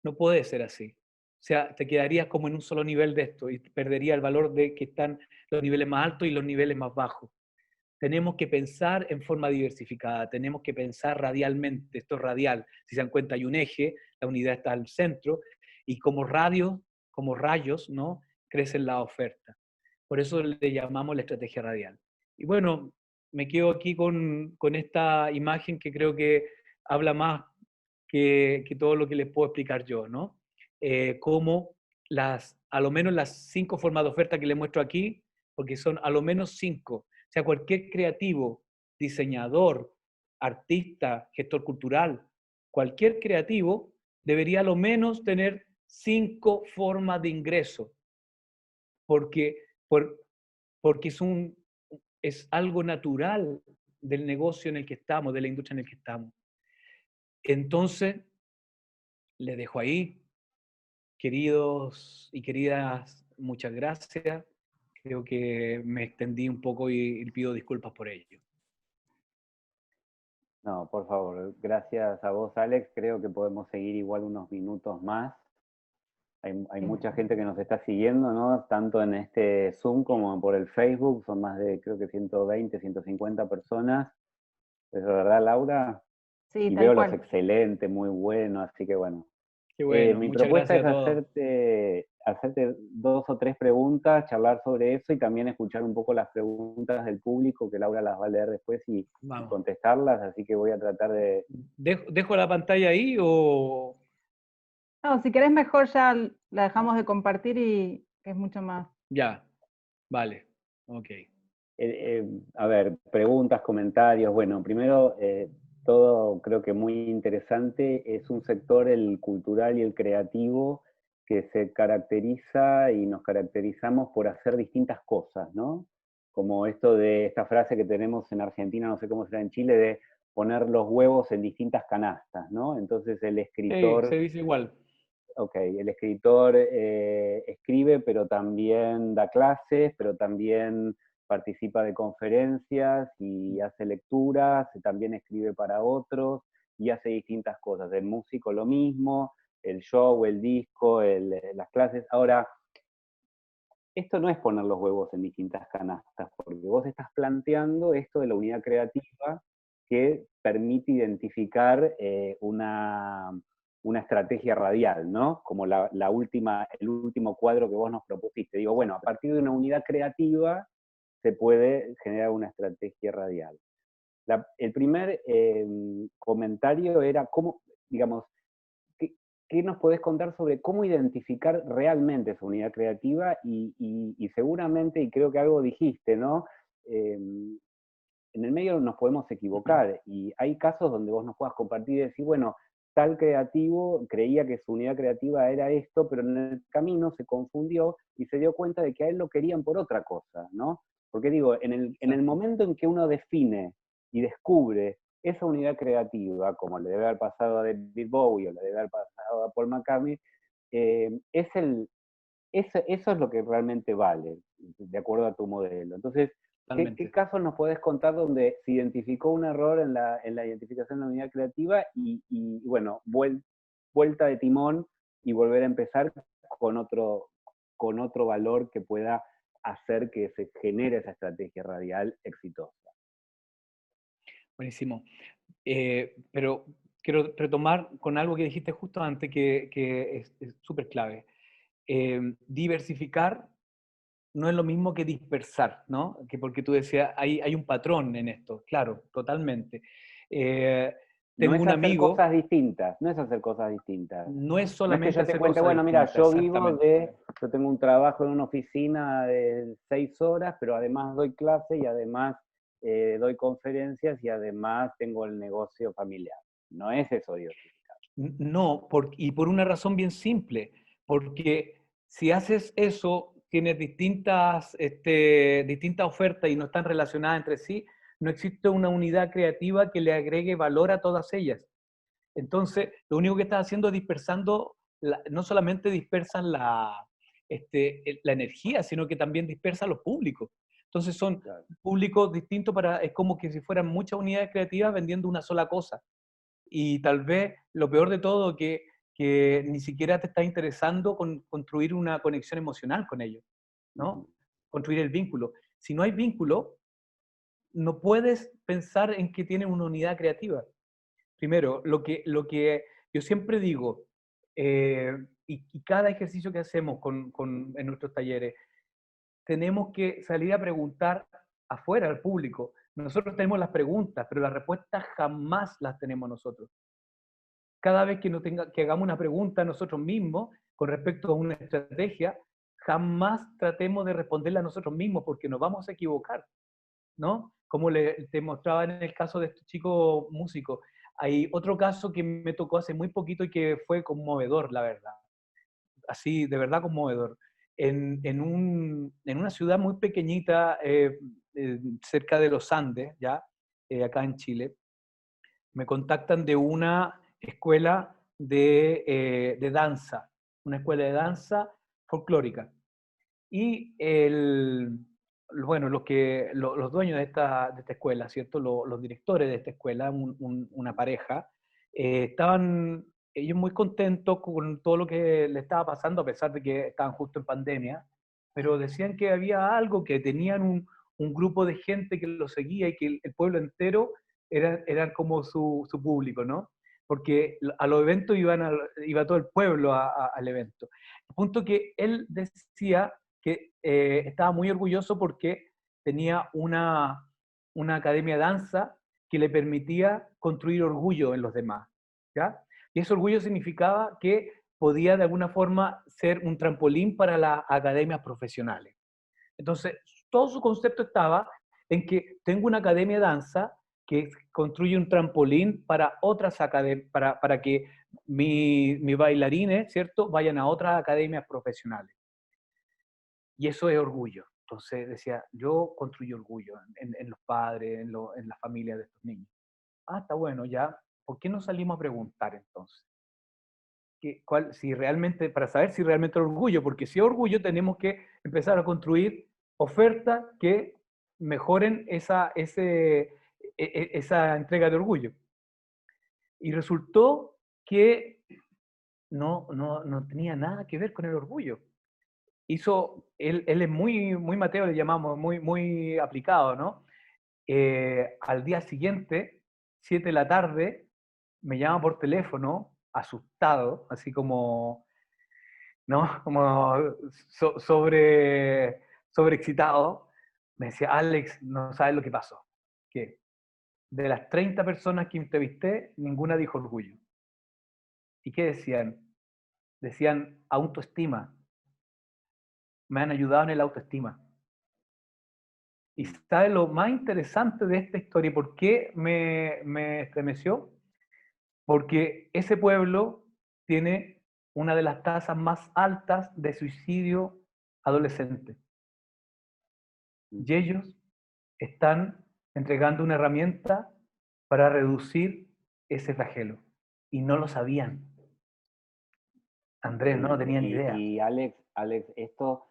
No puede ser así. sea, te quedarías como en un solo nivel de esto y perdería el valor de que están los niveles más altos y los niveles más bajos. Tenemos que pensar en forma diversificada, tenemos que pensar radialmente, esto es radial, si se dan cuenta hay un eje, la unidad está al centro, y como rayos, ¿no? Crece la oferta. Por eso le llamamos la estrategia radial. Y bueno, me quedo aquí con esta imagen que creo que habla más que todo lo que les puedo explicar yo, ¿no? Cómo a lo menos las 5 formas de oferta que les muestro aquí, porque son a lo menos 5. O sea, cualquier creativo, diseñador, artista, gestor cultural, cualquier creativo debería a lo menos tener 5 formas de ingreso, porque, porque es algo natural del negocio en el que estamos, de la industria en el que estamos. Entonces, le dejo ahí. Queridos y queridas, muchas gracias. Creo que me extendí un poco y pido disculpas por ello. No, por favor, gracias a vos, Alex. Creo que podemos seguir igual unos minutos más. Hay mucha gente que nos está siguiendo, ¿no? Tanto en este Zoom como por el Facebook. Son más de, creo que 120, 150 personas. ¿Es verdad, Laura? Sí, Y tal veo los cual. excelentes, muy buenos, así que bueno. Qué bueno, Mi muchas propuesta gracias es a todos. hacerte 2 o 3 preguntas, charlar sobre eso y también escuchar un poco las preguntas del público, que Laura las va a leer después y Vamos. contestarlas, así que voy a tratar de... ¿Dejo la pantalla ahí o...? No, si querés mejor ya la dejamos de compartir y que es mucho más. Ya, vale, ok. A ver, preguntas, comentarios. Bueno, primero, todo creo que muy interesante. Es un sector, el cultural y el creativo, que se caracteriza y nos caracterizamos por hacer distintas cosas, ¿no? Como esto de esta frase que tenemos en Argentina, no sé cómo será en Chile, de poner los huevos en distintas canastas, ¿no? Entonces el Sí, se escritor, dice igual. ok, el escritor escribe, pero también da clases, pero también participa de conferencias y hace lecturas, también escribe para otros y hace distintas cosas. El músico lo mismo, el show, el disco, las clases. Ahora, esto no es poner los huevos en distintas canastas, porque vos estás planteando esto de la unidad creativa que permite identificar una estrategia radial, ¿no? Como el último cuadro que vos nos propusiste. Digo, bueno, a partir de una unidad creativa se puede generar una estrategia radial. El primer comentario era cómo, digamos, ¿qué nos podés contar sobre cómo identificar realmente esa unidad creativa? Y seguramente, y creo que algo dijiste, ¿no? En el medio nos podemos equivocar y hay casos donde vos nos puedas compartir y decir, bueno, tal creativo creía que su unidad creativa era esto, pero en el camino se confundió y se dio cuenta de que a él lo querían por otra cosa, ¿no? Porque digo, en el momento en que uno define y descubre esa unidad creativa, como le debe haber pasado a David Bowie o le debe haber pasado a Paul McCartney, eso es lo que realmente vale, de acuerdo a tu modelo. Entonces, ¿qué Totalmente. casos nos podés contar donde se identificó un error en la identificación de la unidad creativa y bueno, vuelta de timón y volver a empezar con otro valor que pueda hacer que se genere esa estrategia radial exitosa? Buenísimo. Pero quiero retomar con algo que dijiste justo antes, que es súper clave. Diversificar no es lo mismo que dispersar, ¿no? Porque tú decías, hay un patrón en esto, claro, totalmente. No Tengo es un hacer amigo, cosas distintas, no es hacer cosas distintas. no es No es que solamente yo te hacer cuente, cosas bueno, mira, distintas, exactamente. yo tengo un trabajo en una oficina de 6 horas, pero además doy clase y además doy conferencias y además tengo el negocio familiar. No es eso, Dios. No, y por una razón bien simple, porque si haces eso, tienes distintas ofertas y no están relacionadas entre sí, no existe una unidad creativa que le agregue valor a todas ellas. Entonces, lo único que estás haciendo es dispersando, no solamente dispersan la energía, sino que también dispersan los públicos. Entonces son Claro. públicos distintos es como que si fueran muchas unidades creativas vendiendo una sola cosa. Y tal vez lo peor de todo, que que ni siquiera te está interesando construir una conexión emocional con ellos, ¿no? Construir el vínculo. Si no hay vínculo, no puedes pensar en que tienes una unidad creativa. Primero, lo que yo siempre digo, y cada ejercicio que hacemos en nuestros talleres, tenemos que salir a preguntar afuera al público. Nosotros tenemos las preguntas, pero las respuestas jamás las tenemos nosotros. Cada vez que hagamos una pregunta a nosotros mismos con respecto a una estrategia, jamás tratemos de responderla a nosotros mismos porque nos vamos a equivocar, ¿no? Como te mostraba en el caso de este chico músico. Hay otro caso que me tocó hace muy poquito y que fue conmovedor, la verdad. Así, de verdad conmovedor. En una ciudad muy pequeñita, cerca de los Andes, ya, acá en Chile, me contactan de una escuela de danza, una escuela de danza folclórica. Y bueno, los dueños de esta escuela, ¿cierto? Los directores de esta escuela, una pareja, estaban ellos muy contentos con todo lo que le estaba pasando, a pesar de que estaban justo en pandemia, pero decían que había algo, que tenían un grupo de gente que los seguía y que el pueblo entero era como su público, ¿no? Porque a los eventos iba todo el pueblo al evento. El punto que él decía que estaba muy orgulloso porque tenía una academia de danza que le permitía construir orgullo en los demás, ¿ya? Y ese orgullo significaba que podía de alguna forma ser un trampolín para las academias profesionales. Entonces, todo su concepto estaba en que tengo una academia de danza que construye un trampolín para otras academias, para que mis bailarines, ¿cierto?, vayan a otras academias profesionales. Y eso es orgullo. Entonces decía, yo construyo orgullo en los padres, en la familia de estos niños. Ah, está bueno, ya. ¿Por qué no salimos a preguntar entonces? Si realmente, para saber si realmente es orgullo, porque si es orgullo tenemos que empezar a construir ofertas que mejoren esa entrega de orgullo. Y resultó que no tenía nada que ver con el orgullo. Él es muy Mateo, le llamamos, muy aplicado, ¿no? Al día siguiente, 7 de la tarde, me llama por teléfono, asustado, así como, ¿no? Como sobreexcitado. Me decía, Alex, no sabes lo que pasó. Que de las 30 personas que entrevisté, ninguna dijo orgullo. ¿Y qué decían? Decían autoestima. Me han ayudado en la autoestima. Y ¿sabe lo más interesante de esta historia? ¿Por qué me estremeció? Porque ese pueblo tiene una de las tasas más altas de suicidio adolescente. Y ellos están entregando una herramienta para reducir ese flagelo. Y no lo sabían. Andrés, no tenía ni idea. Y Alex, esto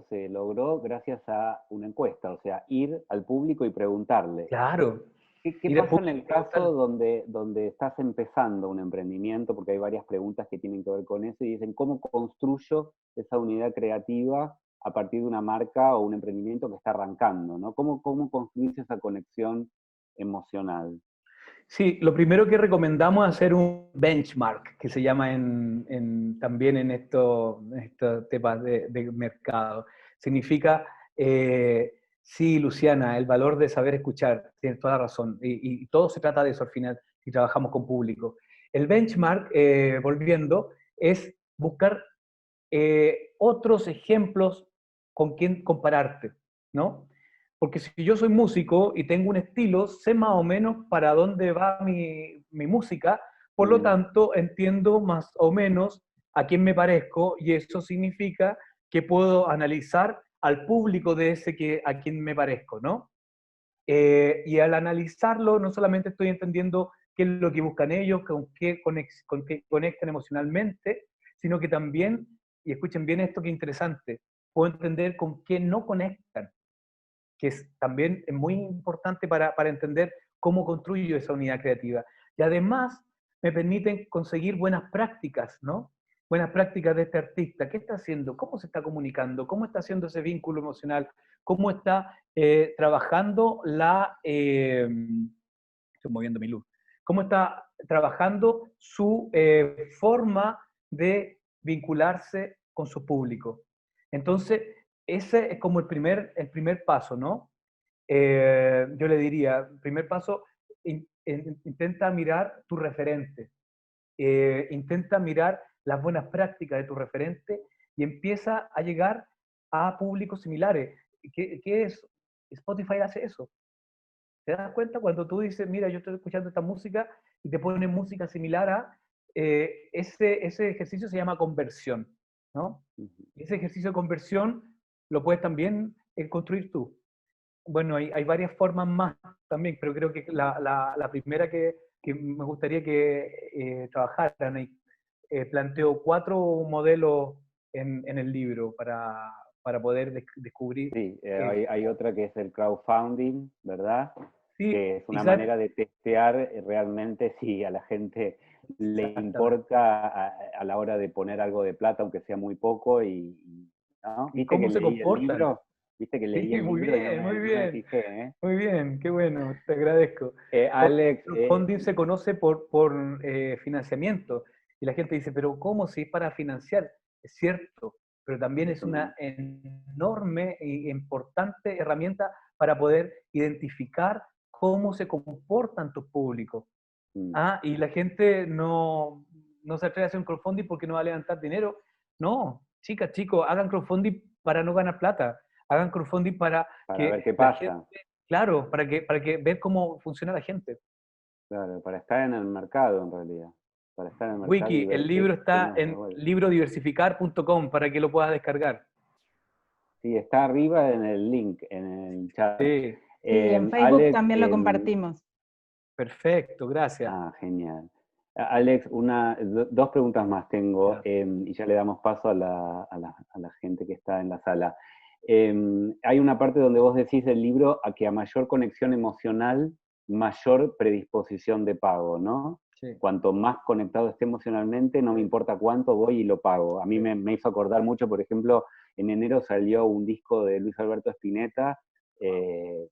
se logró gracias a una encuesta, o sea, ir al público y preguntarle. Claro. ¿Qué pasa en el caso donde estás empezando un emprendimiento? Porque hay varias preguntas que tienen que ver con eso y dicen, ¿cómo construyo esa unidad creativa a partir de una marca o un emprendimiento que está arrancando, ¿no? ¿Cómo construís esa conexión emocional? Sí, lo primero que recomendamos es hacer un benchmark, que se llama también en estos temas de mercado. Significa, sí, Luciana, el valor de saber escuchar, tienes toda la razón, y todo se trata de eso al final, si trabajamos con público. El benchmark, volviendo, es buscar otros ejemplos con quien compararte, ¿no? Porque si yo soy músico y tengo un estilo, sé más o menos para dónde va mi música, por lo tanto entiendo más o menos a quién me parezco y eso significa que puedo analizar al público de a quien me parezco, ¿no? Y al analizarlo no solamente estoy entendiendo qué es lo que buscan ellos, con qué conectan emocionalmente, sino que también, y escuchen bien esto que interesante, puedo entender con qué no conectan, que también es muy importante para entender cómo construyo esa unidad creativa. Y además me permiten conseguir buenas prácticas, ¿no? Buenas prácticas de este artista. ¿Qué está haciendo? ¿Cómo se está comunicando? ¿Cómo está haciendo ese vínculo emocional? ¿Cómo está trabajando estoy moviendo mi luz. ¿Cómo está trabajando su forma de vincularse con su público? Entonces, ese es como el primer paso, ¿no? Yo le diría, primer paso, intenta mirar tu referente, intenta mirar las buenas prácticas de tu referente y empieza a llegar a públicos similares. ¿Qué es? Spotify hace eso. ¿Te das cuenta cuando tú dices, mira, yo estoy escuchando esta música y te ponen música similar a, ese ejercicio se llama conversión, ¿no? Y ese ejercicio de conversión lo puedes también construir tú. Bueno, hay varias formas más también, pero creo que la primera que me gustaría que trabajaran, y planteo 4 modelos en el libro para poder descubrir. Sí, hay otra que es el crowdfunding, ¿verdad? Sí, Que es y una sabes, manera de testear realmente si a la gente le exactamente. importa a la hora de poner algo de plata, aunque sea muy poco, ¿no? ¿Y cómo se comportan? Viste que Sí, leí el muy libro y bien, muy no me bien, fijé, ¿eh? muy bien, qué bueno, te agradezco. Porque el Alex, crowdfunding se conoce por financiamiento, y la gente dice, pero ¿cómo si es para financiar? Es cierto, pero también es una enorme e importante herramienta para poder identificar cómo se comportan tus públicos. Y la gente no se atreve a hacer un crowdfunding porque no va a levantar dinero. No, chicas, chicos, hagan crowdfunding para no ganar plata. Hagan crowdfunding para para que ver qué la gente, pasa. claro, para que ver cómo funciona la gente. Claro, para estar en el mercado en realidad. Para estar en el mercado y Wiki, ver el libro qué está nos en devuelve. librodiversificar.com para que lo puedas descargar. Sí, está arriba en el link, en el chat. Sí, Sí, en Facebook Alex, también lo compartimos. perfecto, gracias. genial. Alex, dos preguntas más tengo, Ya. y ya le damos paso a la gente que está en la sala. Hay una parte donde vos decís del libro a que a mayor conexión emocional, mayor predisposición de pago, ¿no? Sí, Cuanto más conectado esté emocionalmente, no me sí, importa cuánto, voy y lo pago. A mí sí. me hizo acordar mucho, por ejemplo, en enero salió un disco de Luis Alberto Spinetta, eh,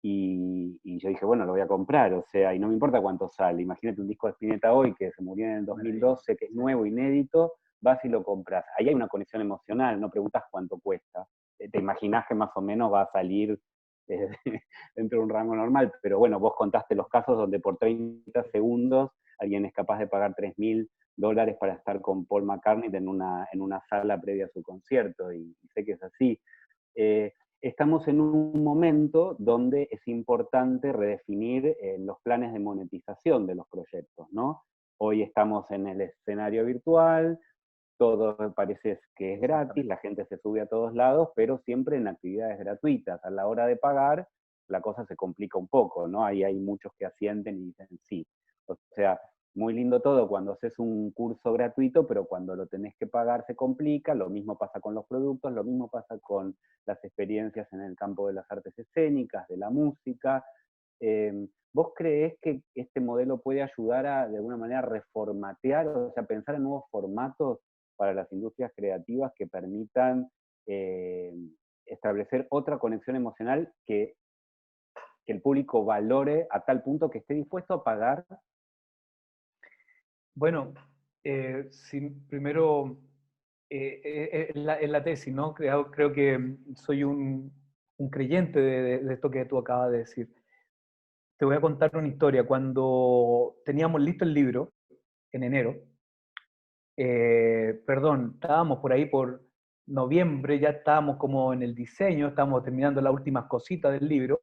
y yo dije, bueno, lo voy a comprar, o sea, y no me importa cuánto sale. Imagínate un disco de Spinetta hoy que se murió en el Maravilloso. 2012, que es nuevo, inédito, vas y lo compras. Ahí hay una conexión emocional, no preguntas cuánto cuesta. Te imaginás que más o menos va a salir eh, dentro de un rango normal, pero bueno, vos contaste los casos donde por 30 segundos alguien es capaz de pagar $3.000 para estar con Paul McCartney en una sala previa a su concierto, y sé que es así. Eh, Estamos en un momento donde es importante redefinir los planes de monetización de los proyectos, ¿no? Hoy estamos en el escenario virtual, todo parece que es gratis, Exactamente. la gente se sube a todos lados, pero siempre en actividades gratuitas. A la hora de pagar, la cosa se complica un poco, ¿no? Ahí hay muchos que asienten y dicen sí. O sea, muy lindo todo cuando haces un curso gratuito, pero cuando lo tenés que pagar se complica. Lo mismo pasa con los productos, lo mismo pasa con las experiencias en el campo de las artes escénicas, de la música. ¿Vos creés que este modelo puede ayudar a, de alguna manera, reformatear, o sea, pensar en nuevos formatos para las industrias creativas que permitan eh, establecer otra conexión emocional que el público valore a tal punto que esté dispuesto a pagar? Bueno, primero, en la tesis, ¿no? Creo que soy un creyente de esto que tú acabas de decir. Te voy a contar una historia. Cuando teníamos listo el libro, en enero, perdón, estábamos por ahí por noviembre, ya estábamos como en el diseño, estábamos terminando las últimas cositas del libro,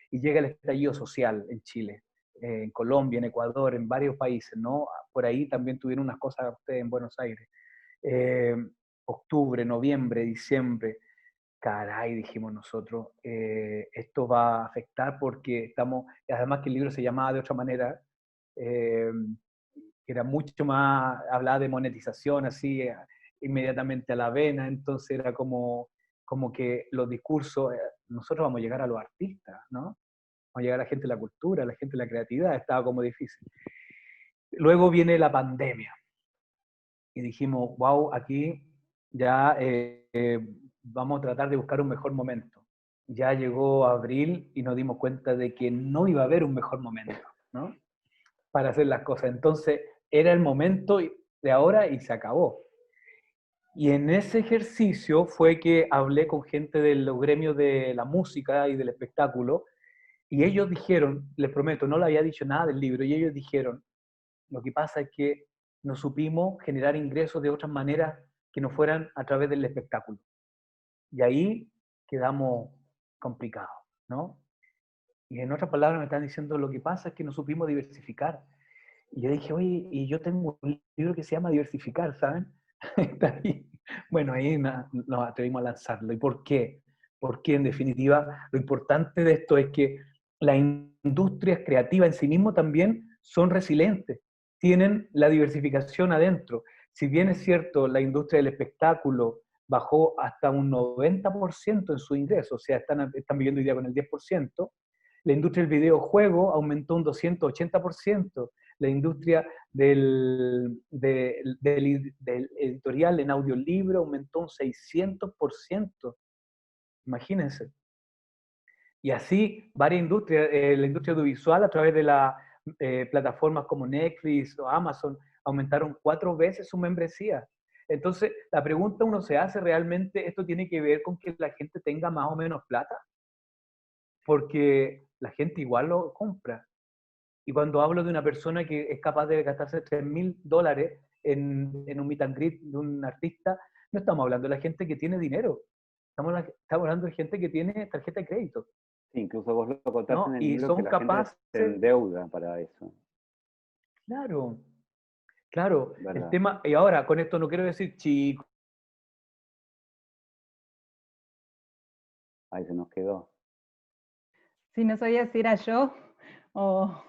y llega el estallido social en Chile, en Colombia, en Ecuador, en varios países, ¿no? Por ahí también tuvieron unas cosas ustedes en Buenos Aires. Eh, Octubre, noviembre, diciembre, caray, dijimos nosotros, esto va a afectar porque estamos, además que el libro se llamaba de otra manera, eh, que era mucho más, hablaba de monetización así, inmediatamente a la vena, entonces era como que los discursos, nosotros vamos a llegar a los artistas, ¿no? Vamos a llegar a la gente de la cultura, a la gente de la creatividad, estaba como difícil. Luego viene la pandemia y dijimos, wow, aquí ya vamos a tratar de buscar un mejor momento. Ya llegó abril y nos dimos cuenta de que no iba a haber un mejor momento, ¿no? Para hacer las cosas. Entonces, era el momento de ahora y se acabó. Y en ese ejercicio fue que hablé con gente de los gremios de la música y del espectáculo, y ellos dijeron, les prometo, no le había dicho nada del libro, y ellos dijeron, lo que pasa es que no supimos generar ingresos de otras maneras que no fueran a través del espectáculo. Y ahí quedamos complicados, ¿no? Y en otras palabras me están diciendo, lo que pasa es que no supimos diversificar. Y yo dije, oye, y yo tengo un libro que se llama Diversificar, ¿saben? Está ahí. Bueno, ahí nos atrevimos a lanzarlo. ¿Y por qué? Porque en definitiva lo importante de esto es que las industrias creativas en sí mismas también son resilientes, tienen la diversificación adentro. Si bien es cierto, la industria del espectáculo bajó hasta un 90% en su ingreso, o sea, están viviendo hoy día con el 10%, la industria del videojuego aumentó un 280%, la industria del editorial en audiolibro aumentó un 600%, imagínense. Y así varias industrias, la industria audiovisual a través de las plataformas como Netflix o Amazon aumentaron 4 veces su membresía. Entonces, la pregunta uno se hace, ¿realmente esto tiene que ver con que la gente tenga más o menos plata? Porque la gente igual lo compra. Y cuando hablo de una persona que es capaz de gastarse $3.000 en un meet and greet de un artista, no estamos hablando de la gente que tiene dinero, estamos hablando de gente que tiene tarjeta de crédito. Sí, incluso vos lo contaste ¿No? en el Y libro que son la gente capaces, se endeuda para eso. claro, claro, el ¿Verdad? tema, y ahora con esto no quiero decir, chicos, Ahí se nos quedó. Sí, no sabía si era yo o,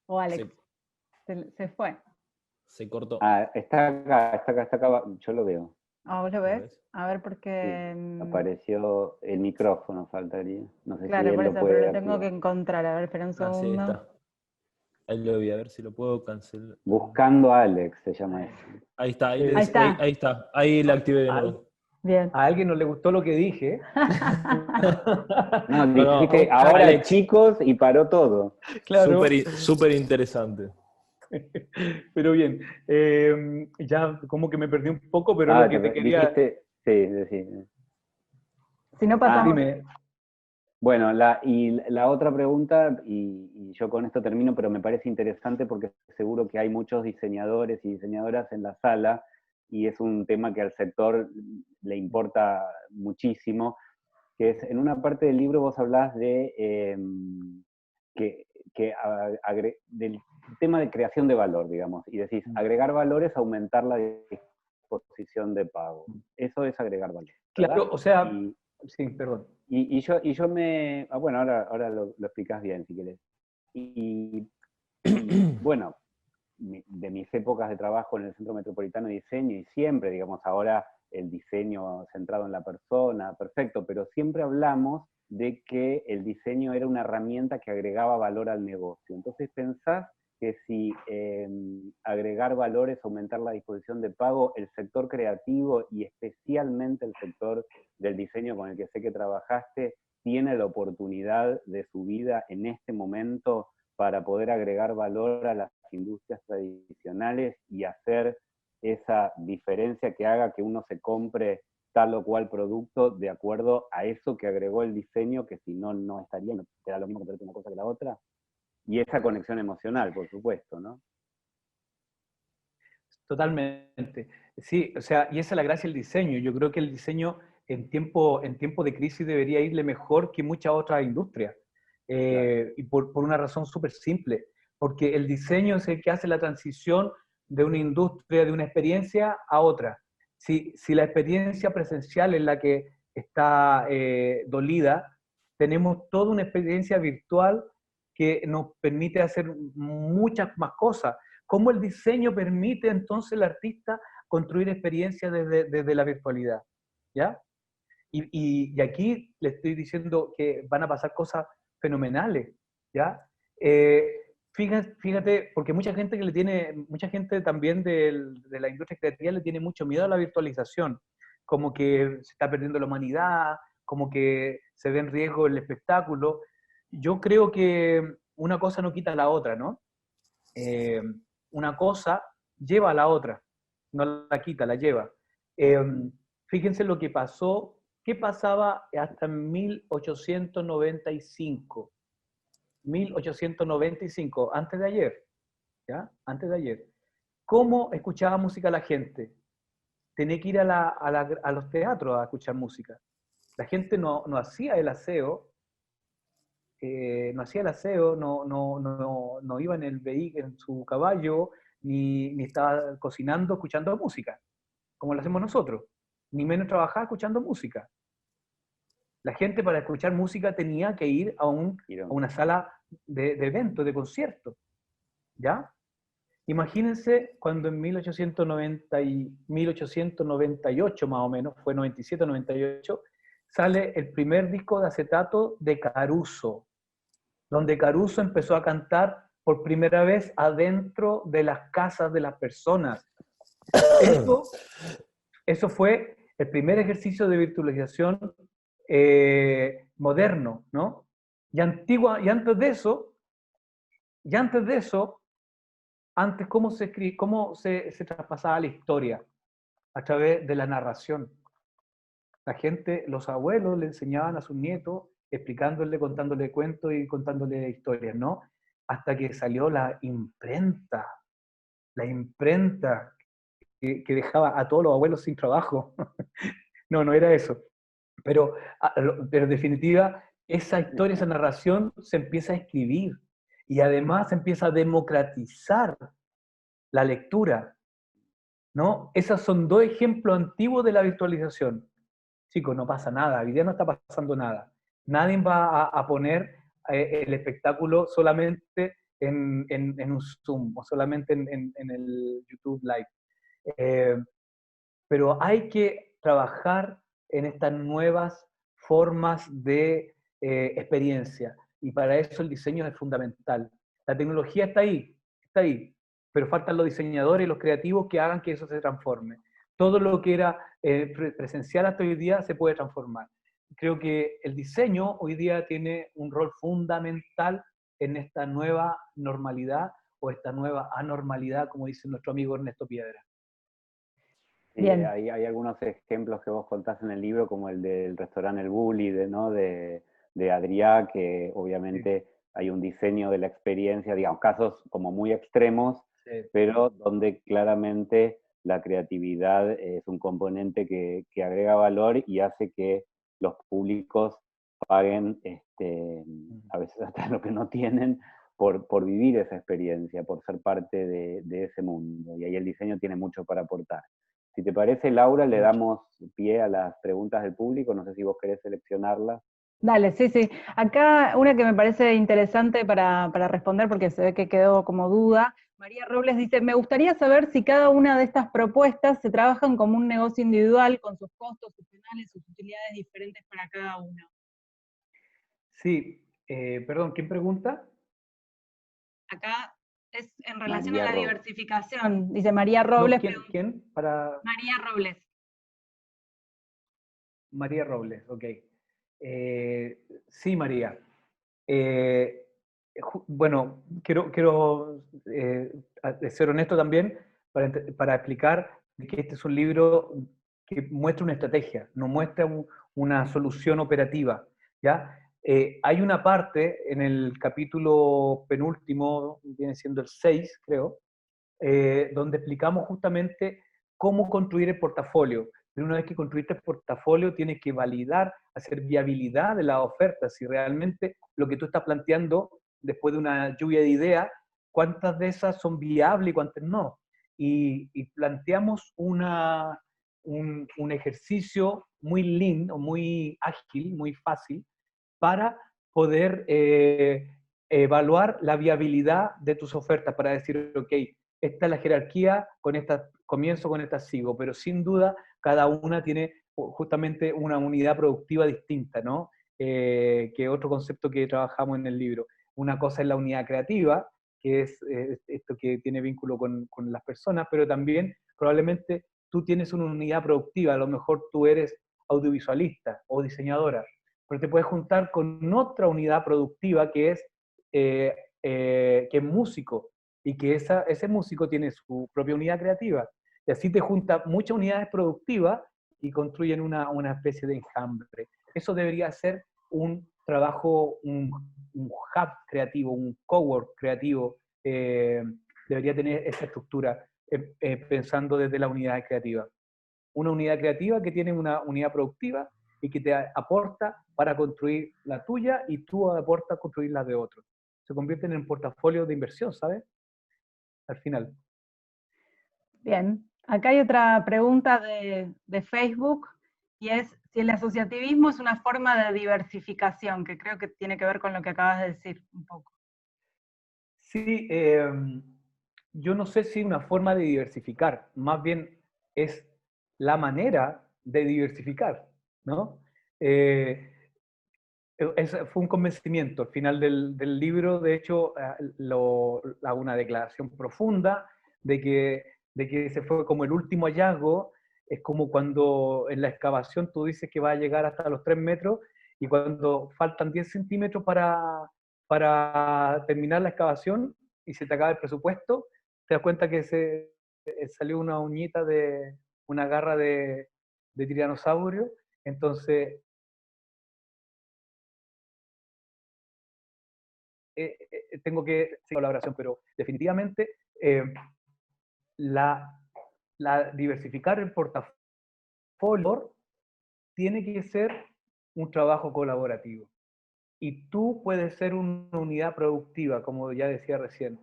o Alex. Se fue. Se cortó. Ah, está acá, yo lo veo. Ah, ¿vos lo ¿Lo ves? ves? A ver, Sí, porque... apareció el micrófono, faltaría. No sé si Claro, él por lo eso, pero puede lo tengo que activar. encontrar. A ver, espera un Ah, sí, segundo. está. Ahí lo voy a ver si lo puedo cancelar. Buscando a Alex se llama eso. Ahí está, Ahí está. ahí está. Ahí la activé de nuevo. Bien. a alguien no le gustó lo que dije. No, No, no, dijiste a buscar, ahora Alex, chicos y paró todo. claro. súper interesante. Pero bien, ya como que me perdí un poco, pero lo Ah, que te quería... dijiste, sí, sí. Si no Ah, pasamos... Dime, bueno, y la otra pregunta, y yo con esto termino, pero me parece interesante porque seguro que hay muchos diseñadores y diseñadoras en la sala, y es un tema que al sector le importa muchísimo, que es, en una parte del libro vos hablás de del tema de creación de valor, digamos, y decís, agregar valor es aumentar la disposición de pago. Eso es agregar valor, ¿verdad? claro, o sea, sí, perdón. Yo me... bueno, ahora lo explicás bien, si querés. Y bueno, de mis épocas de trabajo en el Centro Metropolitano de Diseño, y siempre, digamos, ahora el diseño centrado en la persona, perfecto, pero siempre hablamos de que el diseño era una herramienta que agregaba valor al negocio. Entonces, ¿pensás que si agregar valor es aumentar la disposición de pago, el sector creativo y especialmente el sector del diseño con el que sé que trabajaste, tiene la oportunidad de su vida en este momento para poder agregar valor a las industrias tradicionales y hacer esa diferencia que haga que uno se compre tal o cual producto de acuerdo a eso que agregó el diseño, que si no, no estaría, no te da lo mismo comprarte una cosa que la otra? Y esa conexión emocional, por supuesto, ¿no? Totalmente. Sí, o sea, y esa es la gracia del diseño. Yo creo que el diseño en tiempo de crisis debería irle mejor que muchas otras industrias. Y por una razón súper simple, porque el diseño es el que hace la transición de una industria, de una experiencia a otra. Si la experiencia presencial es la que está dolida, tenemos toda una experiencia virtual que nos permite hacer muchas más cosas. ¿Cómo el diseño permite entonces al artista construir experiencias desde la virtualidad? ¿Ya? Y aquí le estoy diciendo que van a pasar cosas fenomenales, ¿ya? Fíjate, porque mucha gente también de la industria creativa le tiene mucho miedo a la virtualización, como que se está perdiendo la humanidad, como que se ve en riesgo el espectáculo. Yo creo que una cosa no quita la otra, ¿no? Eh, una cosa lleva a la otra, no la quita, la lleva. Eh, Fíjense lo que pasó, qué pasaba hasta 1895. 1895, antes de ayer, ¿ya? Antes de ayer. ¿Cómo escuchaba música la gente? Tenía que ir a los teatros a escuchar música. La gente no hacía el aseo, no iba en el vehículo, en su caballo, ni estaba cocinando escuchando música, como lo hacemos nosotros, ni menos trabajaba escuchando música. La gente para escuchar música tenía que ir a una sala de evento, de concierto, ¿ya? Imagínense cuando en 1898 más o menos, fue 97-98, sale el primer disco de acetato de Caruso, donde Caruso empezó a cantar por primera vez adentro de las casas de las personas. Eso fue el primer ejercicio de virtualización moderno, ¿no? Y antes de eso, ¿cómo se traspasaba la historia? A través de la narración. La gente, los abuelos le enseñaban a sus nietos, explicándole, contándole cuentos y contándole historias, ¿no? Hasta que salió la imprenta que dejaba a todos los abuelos sin trabajo. No era eso. Pero en definitiva, esa historia, esa narración se empieza a escribir y además se empieza a democratizar la lectura, ¿no? Esos son dos ejemplos antiguos de la virtualización. Chicos, no pasa nada, hoy día no está pasando nada. Nadie va a poner el espectáculo solamente en un Zoom o solamente en el YouTube Live. Pero hay que trabajar en estas nuevas formas de experiencia y para eso el diseño es fundamental. La tecnología está ahí, pero faltan los diseñadores y los creativos que hagan que eso se transforme. Todo lo que era presencial hasta hoy día se puede transformar. Creo que el diseño hoy día tiene un rol fundamental en esta nueva normalidad o esta nueva anormalidad, como dice nuestro amigo Ernesto Piedra. Sí, hay algunos ejemplos que vos contás en el libro, como el del restaurante El Bulli, ¿no? de Adrià, que obviamente sí. Hay un diseño de la experiencia, digamos, casos como muy extremos, sí. Pero donde claramente la creatividad es un componente que agrega valor y hace que los públicos paguen a veces hasta lo que no tienen por vivir esa experiencia, por ser parte de ese mundo. Y ahí el diseño tiene mucho para aportar. Si te parece, Laura, le damos pie a las preguntas del público. No sé si vos querés seleccionarlas. Dale, sí. Acá una que me parece interesante para responder, porque se ve que quedó como duda. María Robles dice, me gustaría saber si cada una de estas propuestas se trabajan como un negocio individual, con sus costos, sus penales, sus utilidades diferentes para cada uno. Sí, perdón, ¿quién pregunta? Acá es en relación María a la diversificación, dice María Robles. No, ¿quién? María Robles. María Robles, ok. Sí, María. Bueno, quiero ser honesto también para explicar que este es un libro que muestra una estrategia, no muestra una solución operativa, ¿ya? Hay una parte en el capítulo penúltimo, viene siendo el 6, creo, donde explicamos justamente cómo construir el portafolio. Pero una vez que construiste el portafolio, tienes que validar, hacer viabilidad de la oferta, si realmente lo que tú estás planteando, después de una lluvia de ideas, cuántas de esas son viables y cuántas no. Y planteamos un ejercicio muy lean, o muy ágil, muy fácil, para poder evaluar la viabilidad de tus ofertas, para decir, ok, esta es la jerarquía, con esta comienzo, con esta sigo, pero sin duda cada una tiene justamente una unidad productiva distinta, ¿no? Que otro concepto que trabajamos en el libro. Una cosa es la unidad creativa, que es esto que tiene vínculo con las personas, pero también probablemente tú tienes una unidad productiva, a lo mejor tú eres audiovisualista o diseñadora, pero te puedes juntar con otra unidad productiva que es músico, y que ese músico tiene su propia unidad creativa, y así te junta muchas unidades productivas y construyen una especie de enjambre. Eso debería ser un trabajo, un hub creativo, un cowork creativo, debería tener esa estructura, pensando desde la unidad creativa. Una unidad creativa que tiene una unidad productiva y que te aporta para construir la tuya y tú aportas a construir la de otro. Se convierten en portafolios de inversión, ¿sabes? Al final. Bien, acá hay otra pregunta de Facebook, y es si el asociativismo es una forma de diversificación, que creo que tiene que ver con lo que acabas de decir un poco. Sí, yo no sé si una forma de diversificar, más bien es la manera de diversificar, ¿no? Fue un convencimiento. Al final del libro, de hecho, hago una declaración profunda de que ese fue como el último hallazgo. Es como cuando en la excavación tú dices que va a llegar hasta los 3 metros, y cuando faltan 10 centímetros para terminar la excavación y se te acaba el presupuesto, te das cuenta que salió una uñita de una garra de tiranosaurio. Entonces, tengo que seguir la oración, pero definitivamente la, diversificar el portafolio tiene que ser un trabajo colaborativo. Y tú puedes ser una unidad productiva, como ya decía recién,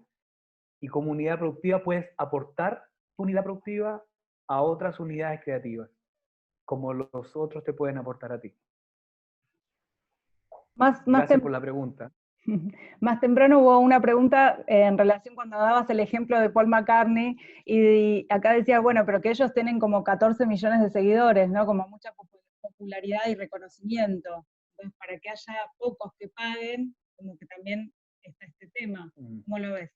y como unidad productiva puedes aportar tu unidad productiva a otras unidades creativas, como los otros te pueden aportar a ti. Gracias por la pregunta. Más temprano hubo una pregunta en relación cuando dabas el ejemplo de Paul McCartney, y acá decías, bueno, pero que ellos tienen como 14 millones de seguidores, ¿no? Como mucha popularidad y reconocimiento. Entonces, para que haya pocos que paguen, como que también está este tema. ¿Cómo lo ves?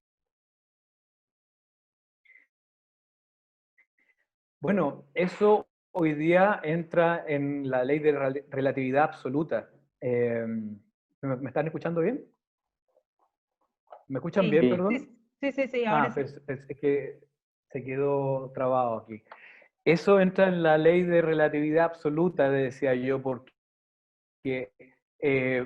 Bueno, eso hoy día entra en la ley de relatividad absoluta. ¿Me están escuchando bien? ¿Me escuchan Sí, bien, perdón? sí, ahora sí. Es que se quedó trabado aquí. Eso entra en la ley de relatividad absoluta, decía yo, porque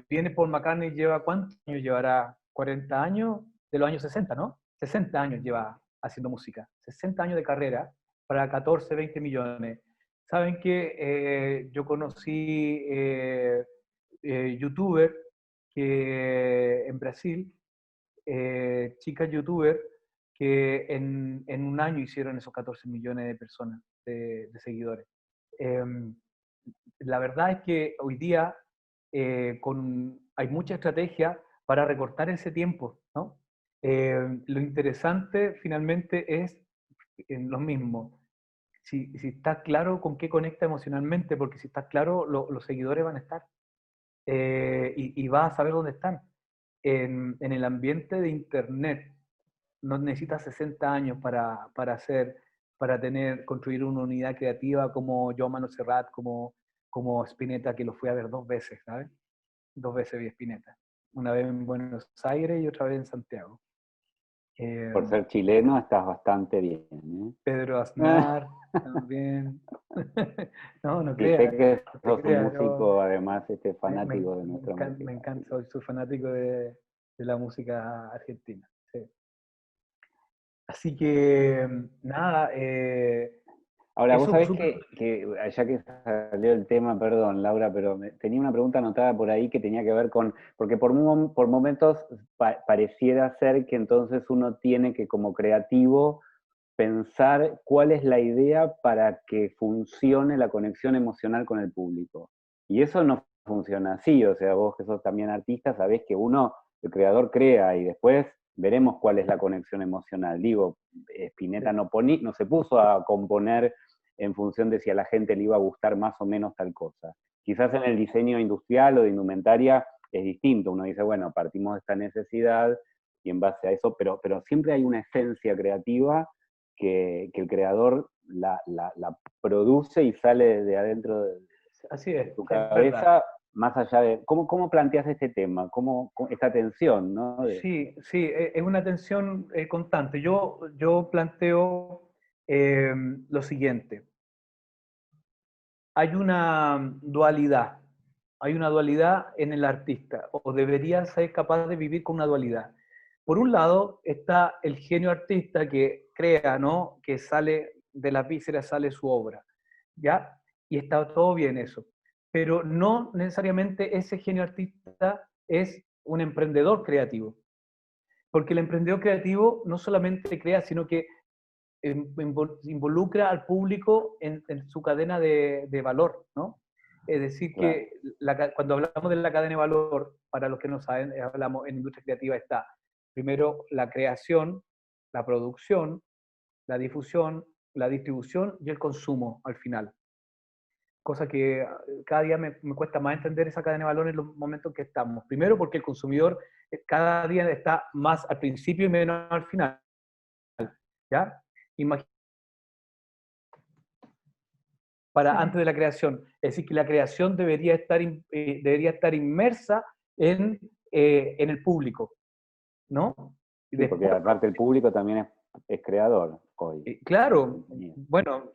viene Paul McCartney, lleva ¿cuántos años llevará? 40 años, de los años 60, ¿no? 60 años lleva haciendo música, 60 años de carrera para 14, 20 millones. ¿Saben que yo conocí youtuber que en Brasil, chicas youtuber que en un año hicieron esos 14 millones de personas, de seguidores. La verdad es que hoy día hay mucha estrategia para recortar ese tiempo, ¿no? Lo interesante finalmente es en lo mismo. Si estás claro con qué conecta emocionalmente, porque si estás claro, los seguidores van a estar, y vas a saber dónde están. En el ambiente de Internet no necesitas 60 años construir una unidad creativa como Joan Manuel Serrat, como Spinetta, que lo fui a ver 2 veces, ¿sabes? 2 veces vi Spinetta. Una vez en Buenos Aires y otra vez en Santiago. Por ser chileno estás bastante bien, ¿eh? Pedro Aznar también. No Y creas. sé que No te sos un creas, músico, además, fanático de me nuestra encanta, música. soy fanático de la música argentina. Sí. Así que, nada. Ahora, vos Eso sabés súper. que, ya que salió el tema, perdón, Laura, pero tenía una pregunta anotada por ahí que tenía que ver con, porque por momentos pareciera ser que entonces uno tiene que, como creativo, pensar cuál es la idea para que funcione la conexión emocional con el público. Y eso no funciona así, o sea, vos que sos también artista, sabés que uno, el creador, crea y después veremos cuál es la conexión emocional. Digo, Spinetta no se puso a componer en función de si a la gente le iba a gustar más o menos tal cosa. Quizás en el diseño industrial o de indumentaria es distinto. Uno dice, bueno, partimos de esta necesidad y en base a eso, pero siempre hay una esencia creativa que el creador la produce y sale de adentro Así de es tu verdad. cabeza, más allá de... ¿Cómo planteas este tema? Esta tensión, ¿no? Sí, sí, es una tensión constante. Yo planteo lo siguiente. Hay una dualidad en el artista, o debería ser capaz de vivir con una dualidad. Por un lado está el genio artista que crea, ¿no? Que sale de la víscera, sale su obra, ¿ya? Y está todo bien eso. Pero no necesariamente ese genio artista es un emprendedor creativo. Porque el emprendedor creativo no solamente crea, sino que involucra al público en su cadena de valor, ¿no? Es decir, Claro. que cuando hablamos de la cadena de valor, para los que no saben, hablamos en industria creativa está primero la creación, la producción, la difusión, la distribución y el consumo al final. Cosa que cada día me cuesta más entender esa cadena de valor en los momentos en que estamos. Primero porque el consumidor cada día está más al principio y menos al final, ¿ya? Para antes de la creación. Es decir, que la creación debería estar inmersa en el público, ¿no? Y Sí, porque después, aparte el público también es creador hoy. claro, bueno,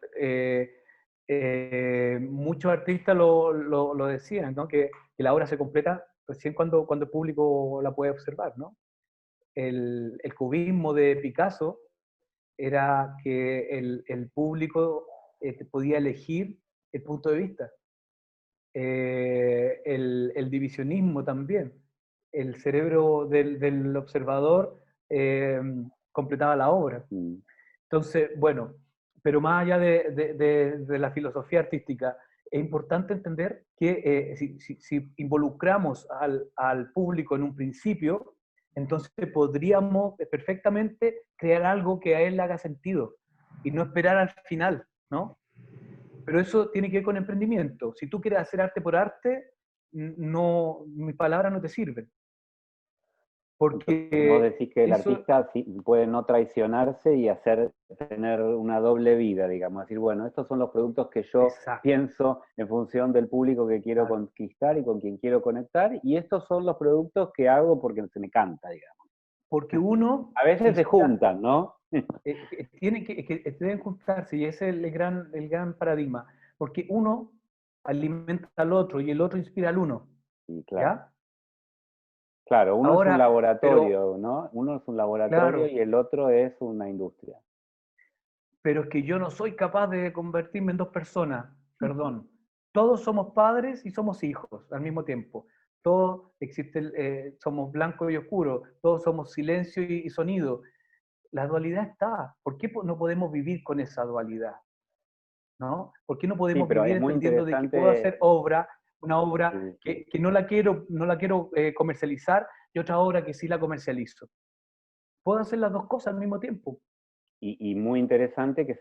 muchos artistas lo decían, ¿no? Que la obra se completa recién cuando el público la puede observar, ¿no? El cubismo de Picasso era que el público podía elegir el punto de vista. El divisionismo también. El cerebro del observador completaba la obra. Entonces, bueno, pero más allá de la filosofía artística, es importante entender que si involucramos al público en un principio, entonces podríamos perfectamente crear algo que a él le haga sentido y no esperar al final, ¿no? Pero eso tiene que ver con emprendimiento. Si tú quieres hacer arte por arte, no, mis palabras no te sirven. Entonces, vos Porque decís que el eso... artista puede no traicionarse y tener una doble vida, digamos, decir, bueno, estos son los productos que yo Exacto. pienso en función del público que quiero Claro. conquistar y con quien quiero conectar, y estos son los productos que hago porque se me canta, digamos. Porque uno... A veces se juntan, ¿no? que deben juntarse, y ese es el gran paradigma. Porque uno alimenta al otro y el otro inspira al uno. Sí, claro. ¿Ya? Claro, uno es un Ahora, laboratorio, ¿no? Uno es un laboratorio claro, y el otro es una industria. pero es que yo no soy capaz de convertirme en dos personas, perdón. Todos somos padres y somos hijos al mismo tiempo. Todos somos blanco y oscuro, todos somos silencio y sonido. La dualidad está. ¿Por qué no podemos vivir con esa dualidad? ¿No? ¿Por qué no Sí, podemos pero vivir es muy entendiendo de que puedo hacer interesante. una obra que no la quiero comercializar y otra obra que sí la comercializo? Puedo hacer las dos cosas al mismo tiempo. Y muy interesante que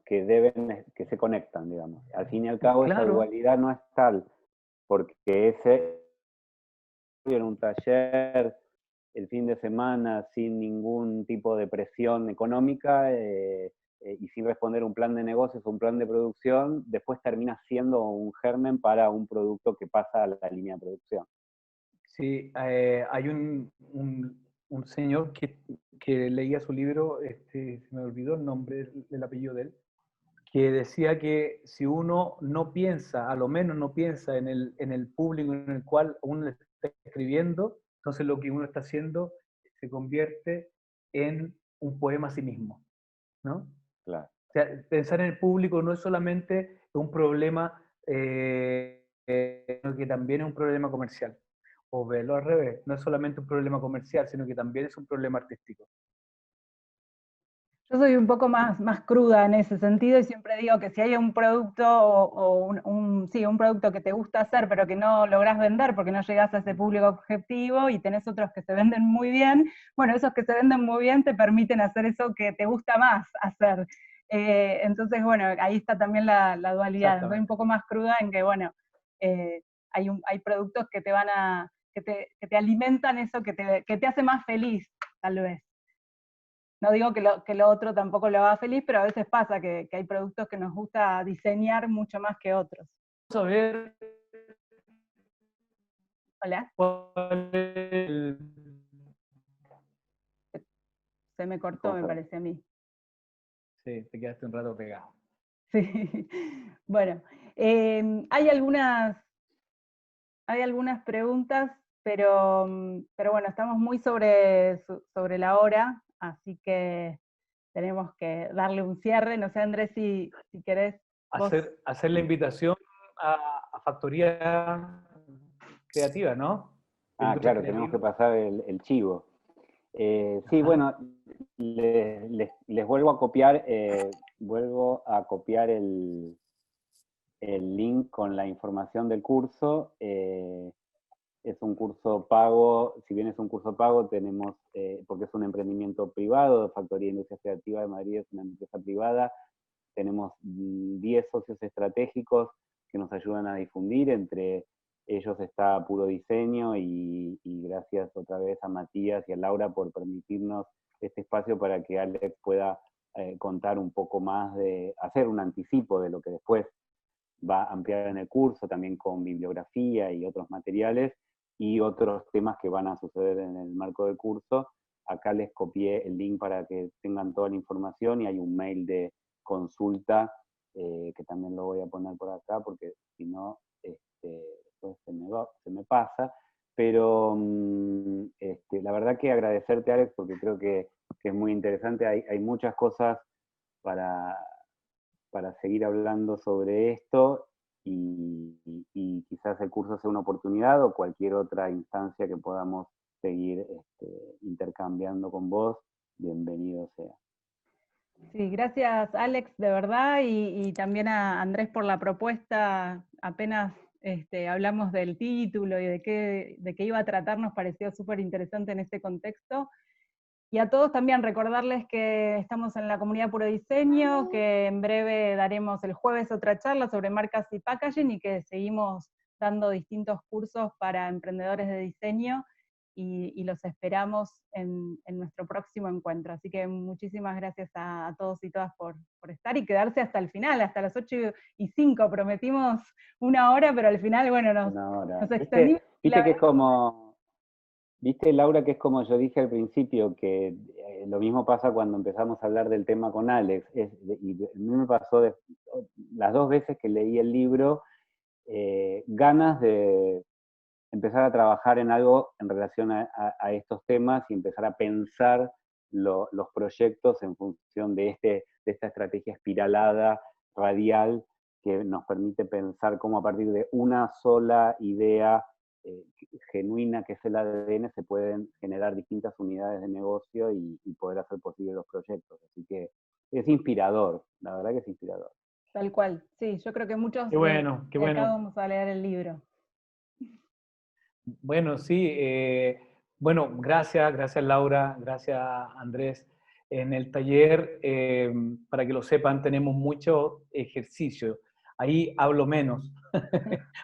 que se conectan, digamos. Al fin y al cabo, esa Claro, dualidad no es tal, porque ese en un taller el fin de semana sin ningún tipo de presión económica y sin responder un plan de negocios o un plan de producción, después termina siendo un germen para un producto que pasa a la línea de producción. sí, hay un señor que leía su libro, se me olvidó el nombre, el apellido de él, que decía que si uno no piensa, a lo menos no piensa en el público en el cual uno está escribiendo, entonces lo que uno está haciendo se convierte en un poema a sí mismo, ¿no? Claro. O sea, pensar en el público no es solamente un problema, sino que también es un problema comercial. O verlo al revés, no es solamente un problema comercial, sino que también es un problema artístico. Yo soy un poco más cruda en ese sentido y siempre digo que si hay un producto o un producto que te gusta hacer pero que no lográs vender porque no llegás a ese público objetivo y tenés otros que se venden muy bien, bueno, esos que se venden muy bien te permiten hacer eso que te gusta más hacer. Entonces, bueno, ahí está también la dualidad. Soy un poco más cruda en que, bueno, hay productos que te van que te alimentan eso que te hace más feliz. tal vez. No digo que lo otro tampoco lo haga feliz, pero a veces pasa que hay productos que nos gusta diseñar mucho más que otros. Vamos a ver Hola, cuál es el... se me cortó, me parece a mí. Sí, te quedaste un rato pegado. Sí. Bueno, hay algunas preguntas, pero bueno, estamos muy sobre la hora, así que tenemos que darle un cierre. No sé, Andrés, si querés vos. Hacer la invitación a Factoría Creativa, ¿no? Industria Claro, tenemos que creativa. pasar el chivo. Sí, bueno, les vuelvo a copiar, el link con la información del curso. Es un curso pago, si bien es un curso pago, tenemos, porque es un emprendimiento privado, Factoría Industria Creativa de Madrid es una empresa privada, tenemos 10 socios estratégicos que nos ayudan a difundir, entre ellos está Puro Diseño y gracias otra vez a Matías y a Laura por permitirnos este espacio para que Alex pueda contar un poco más, hacer un anticipo de lo que después va a ampliar en el curso, también con bibliografía y otros materiales, y otros temas que van a suceder en el marco del curso. Acá les copié el link para que tengan toda la información y hay un mail de consulta que también lo voy a poner por acá porque si no después se me pasa. Pero la verdad que agradecerte, Alex, porque creo que es muy interesante. Hay muchas cosas para seguir hablando sobre esto y quizás el curso sea una oportunidad o cualquier otra instancia que podamos seguir intercambiando con vos, bienvenido sea. Sí, gracias Alex, de verdad, y también a Andrés por la propuesta. Apenas hablamos del título y de qué iba a tratar, nos pareció súper interesante en este contexto. Y a todos también recordarles que estamos en la comunidad Puro Diseño, que en breve daremos el jueves otra charla sobre marcas y packaging, y que seguimos dando distintos cursos para emprendedores de diseño, y los esperamos en nuestro próximo encuentro. Así que muchísimas gracias a todos y todas por estar y quedarse hasta el final, hasta las 8:05. Prometimos una hora, pero al final, bueno, nos extendimos. Viste que es como... Viste, Laura, que es como yo dije al principio, que lo mismo pasa cuando empezamos a hablar del tema con Alex. Y a mí me pasó las 2 veces que leí el libro, ganas de empezar a trabajar en algo en relación a estos temas y empezar a pensar los proyectos en función de esta estrategia espiralada, radial, que nos permite pensar cómo a partir de una sola idea genuina que es el ADN se pueden generar distintas unidades de negocio y poder hacer posibles los proyectos. Así que es inspirador, la verdad que es inspirador. Tal cual, sí, yo creo que muchos Qué bueno, qué de acá bueno. vamos a leer el libro. Bueno, sí. Bueno, gracias Laura, gracias Andrés. En el taller, para que lo sepan, tenemos mucho ejercicio. Ahí hablo menos,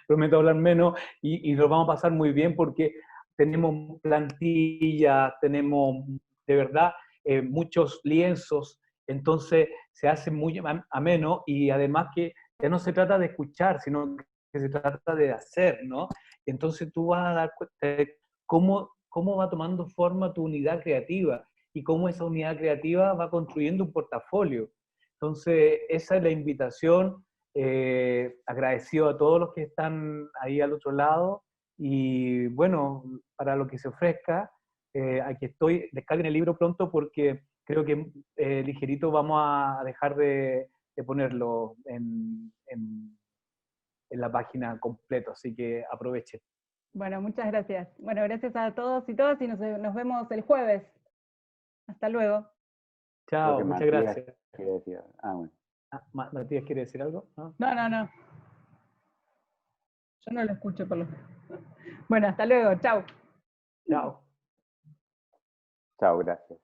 prometo hablar menos y lo vamos a pasar muy bien porque tenemos plantillas, tenemos de verdad muchos lienzos, entonces se hace muy ameno y además que ya no se trata de escuchar, sino que se trata de hacer, ¿no? Entonces tú vas a dar cuenta de cómo va tomando forma tu unidad creativa y cómo esa unidad creativa va construyendo un portafolio. Entonces esa es la invitación. Agradecido a todos los que están ahí al otro lado y bueno, para lo que se ofrezca, aquí estoy. Descarguen el libro pronto porque creo que ligerito vamos a dejar de ponerlo en la página completo, así que aprovechen. Bueno, muchas gracias. Bueno, gracias a todos y todas, y nos vemos el jueves. Hasta luego. Chao, muchas Matías gracias. quiere decir, bueno. Matías, ¿quiere decir algo? ¿No? No. Yo no lo escucho por lo menos. Bueno, hasta luego. Chao. Chao. Chao, gracias.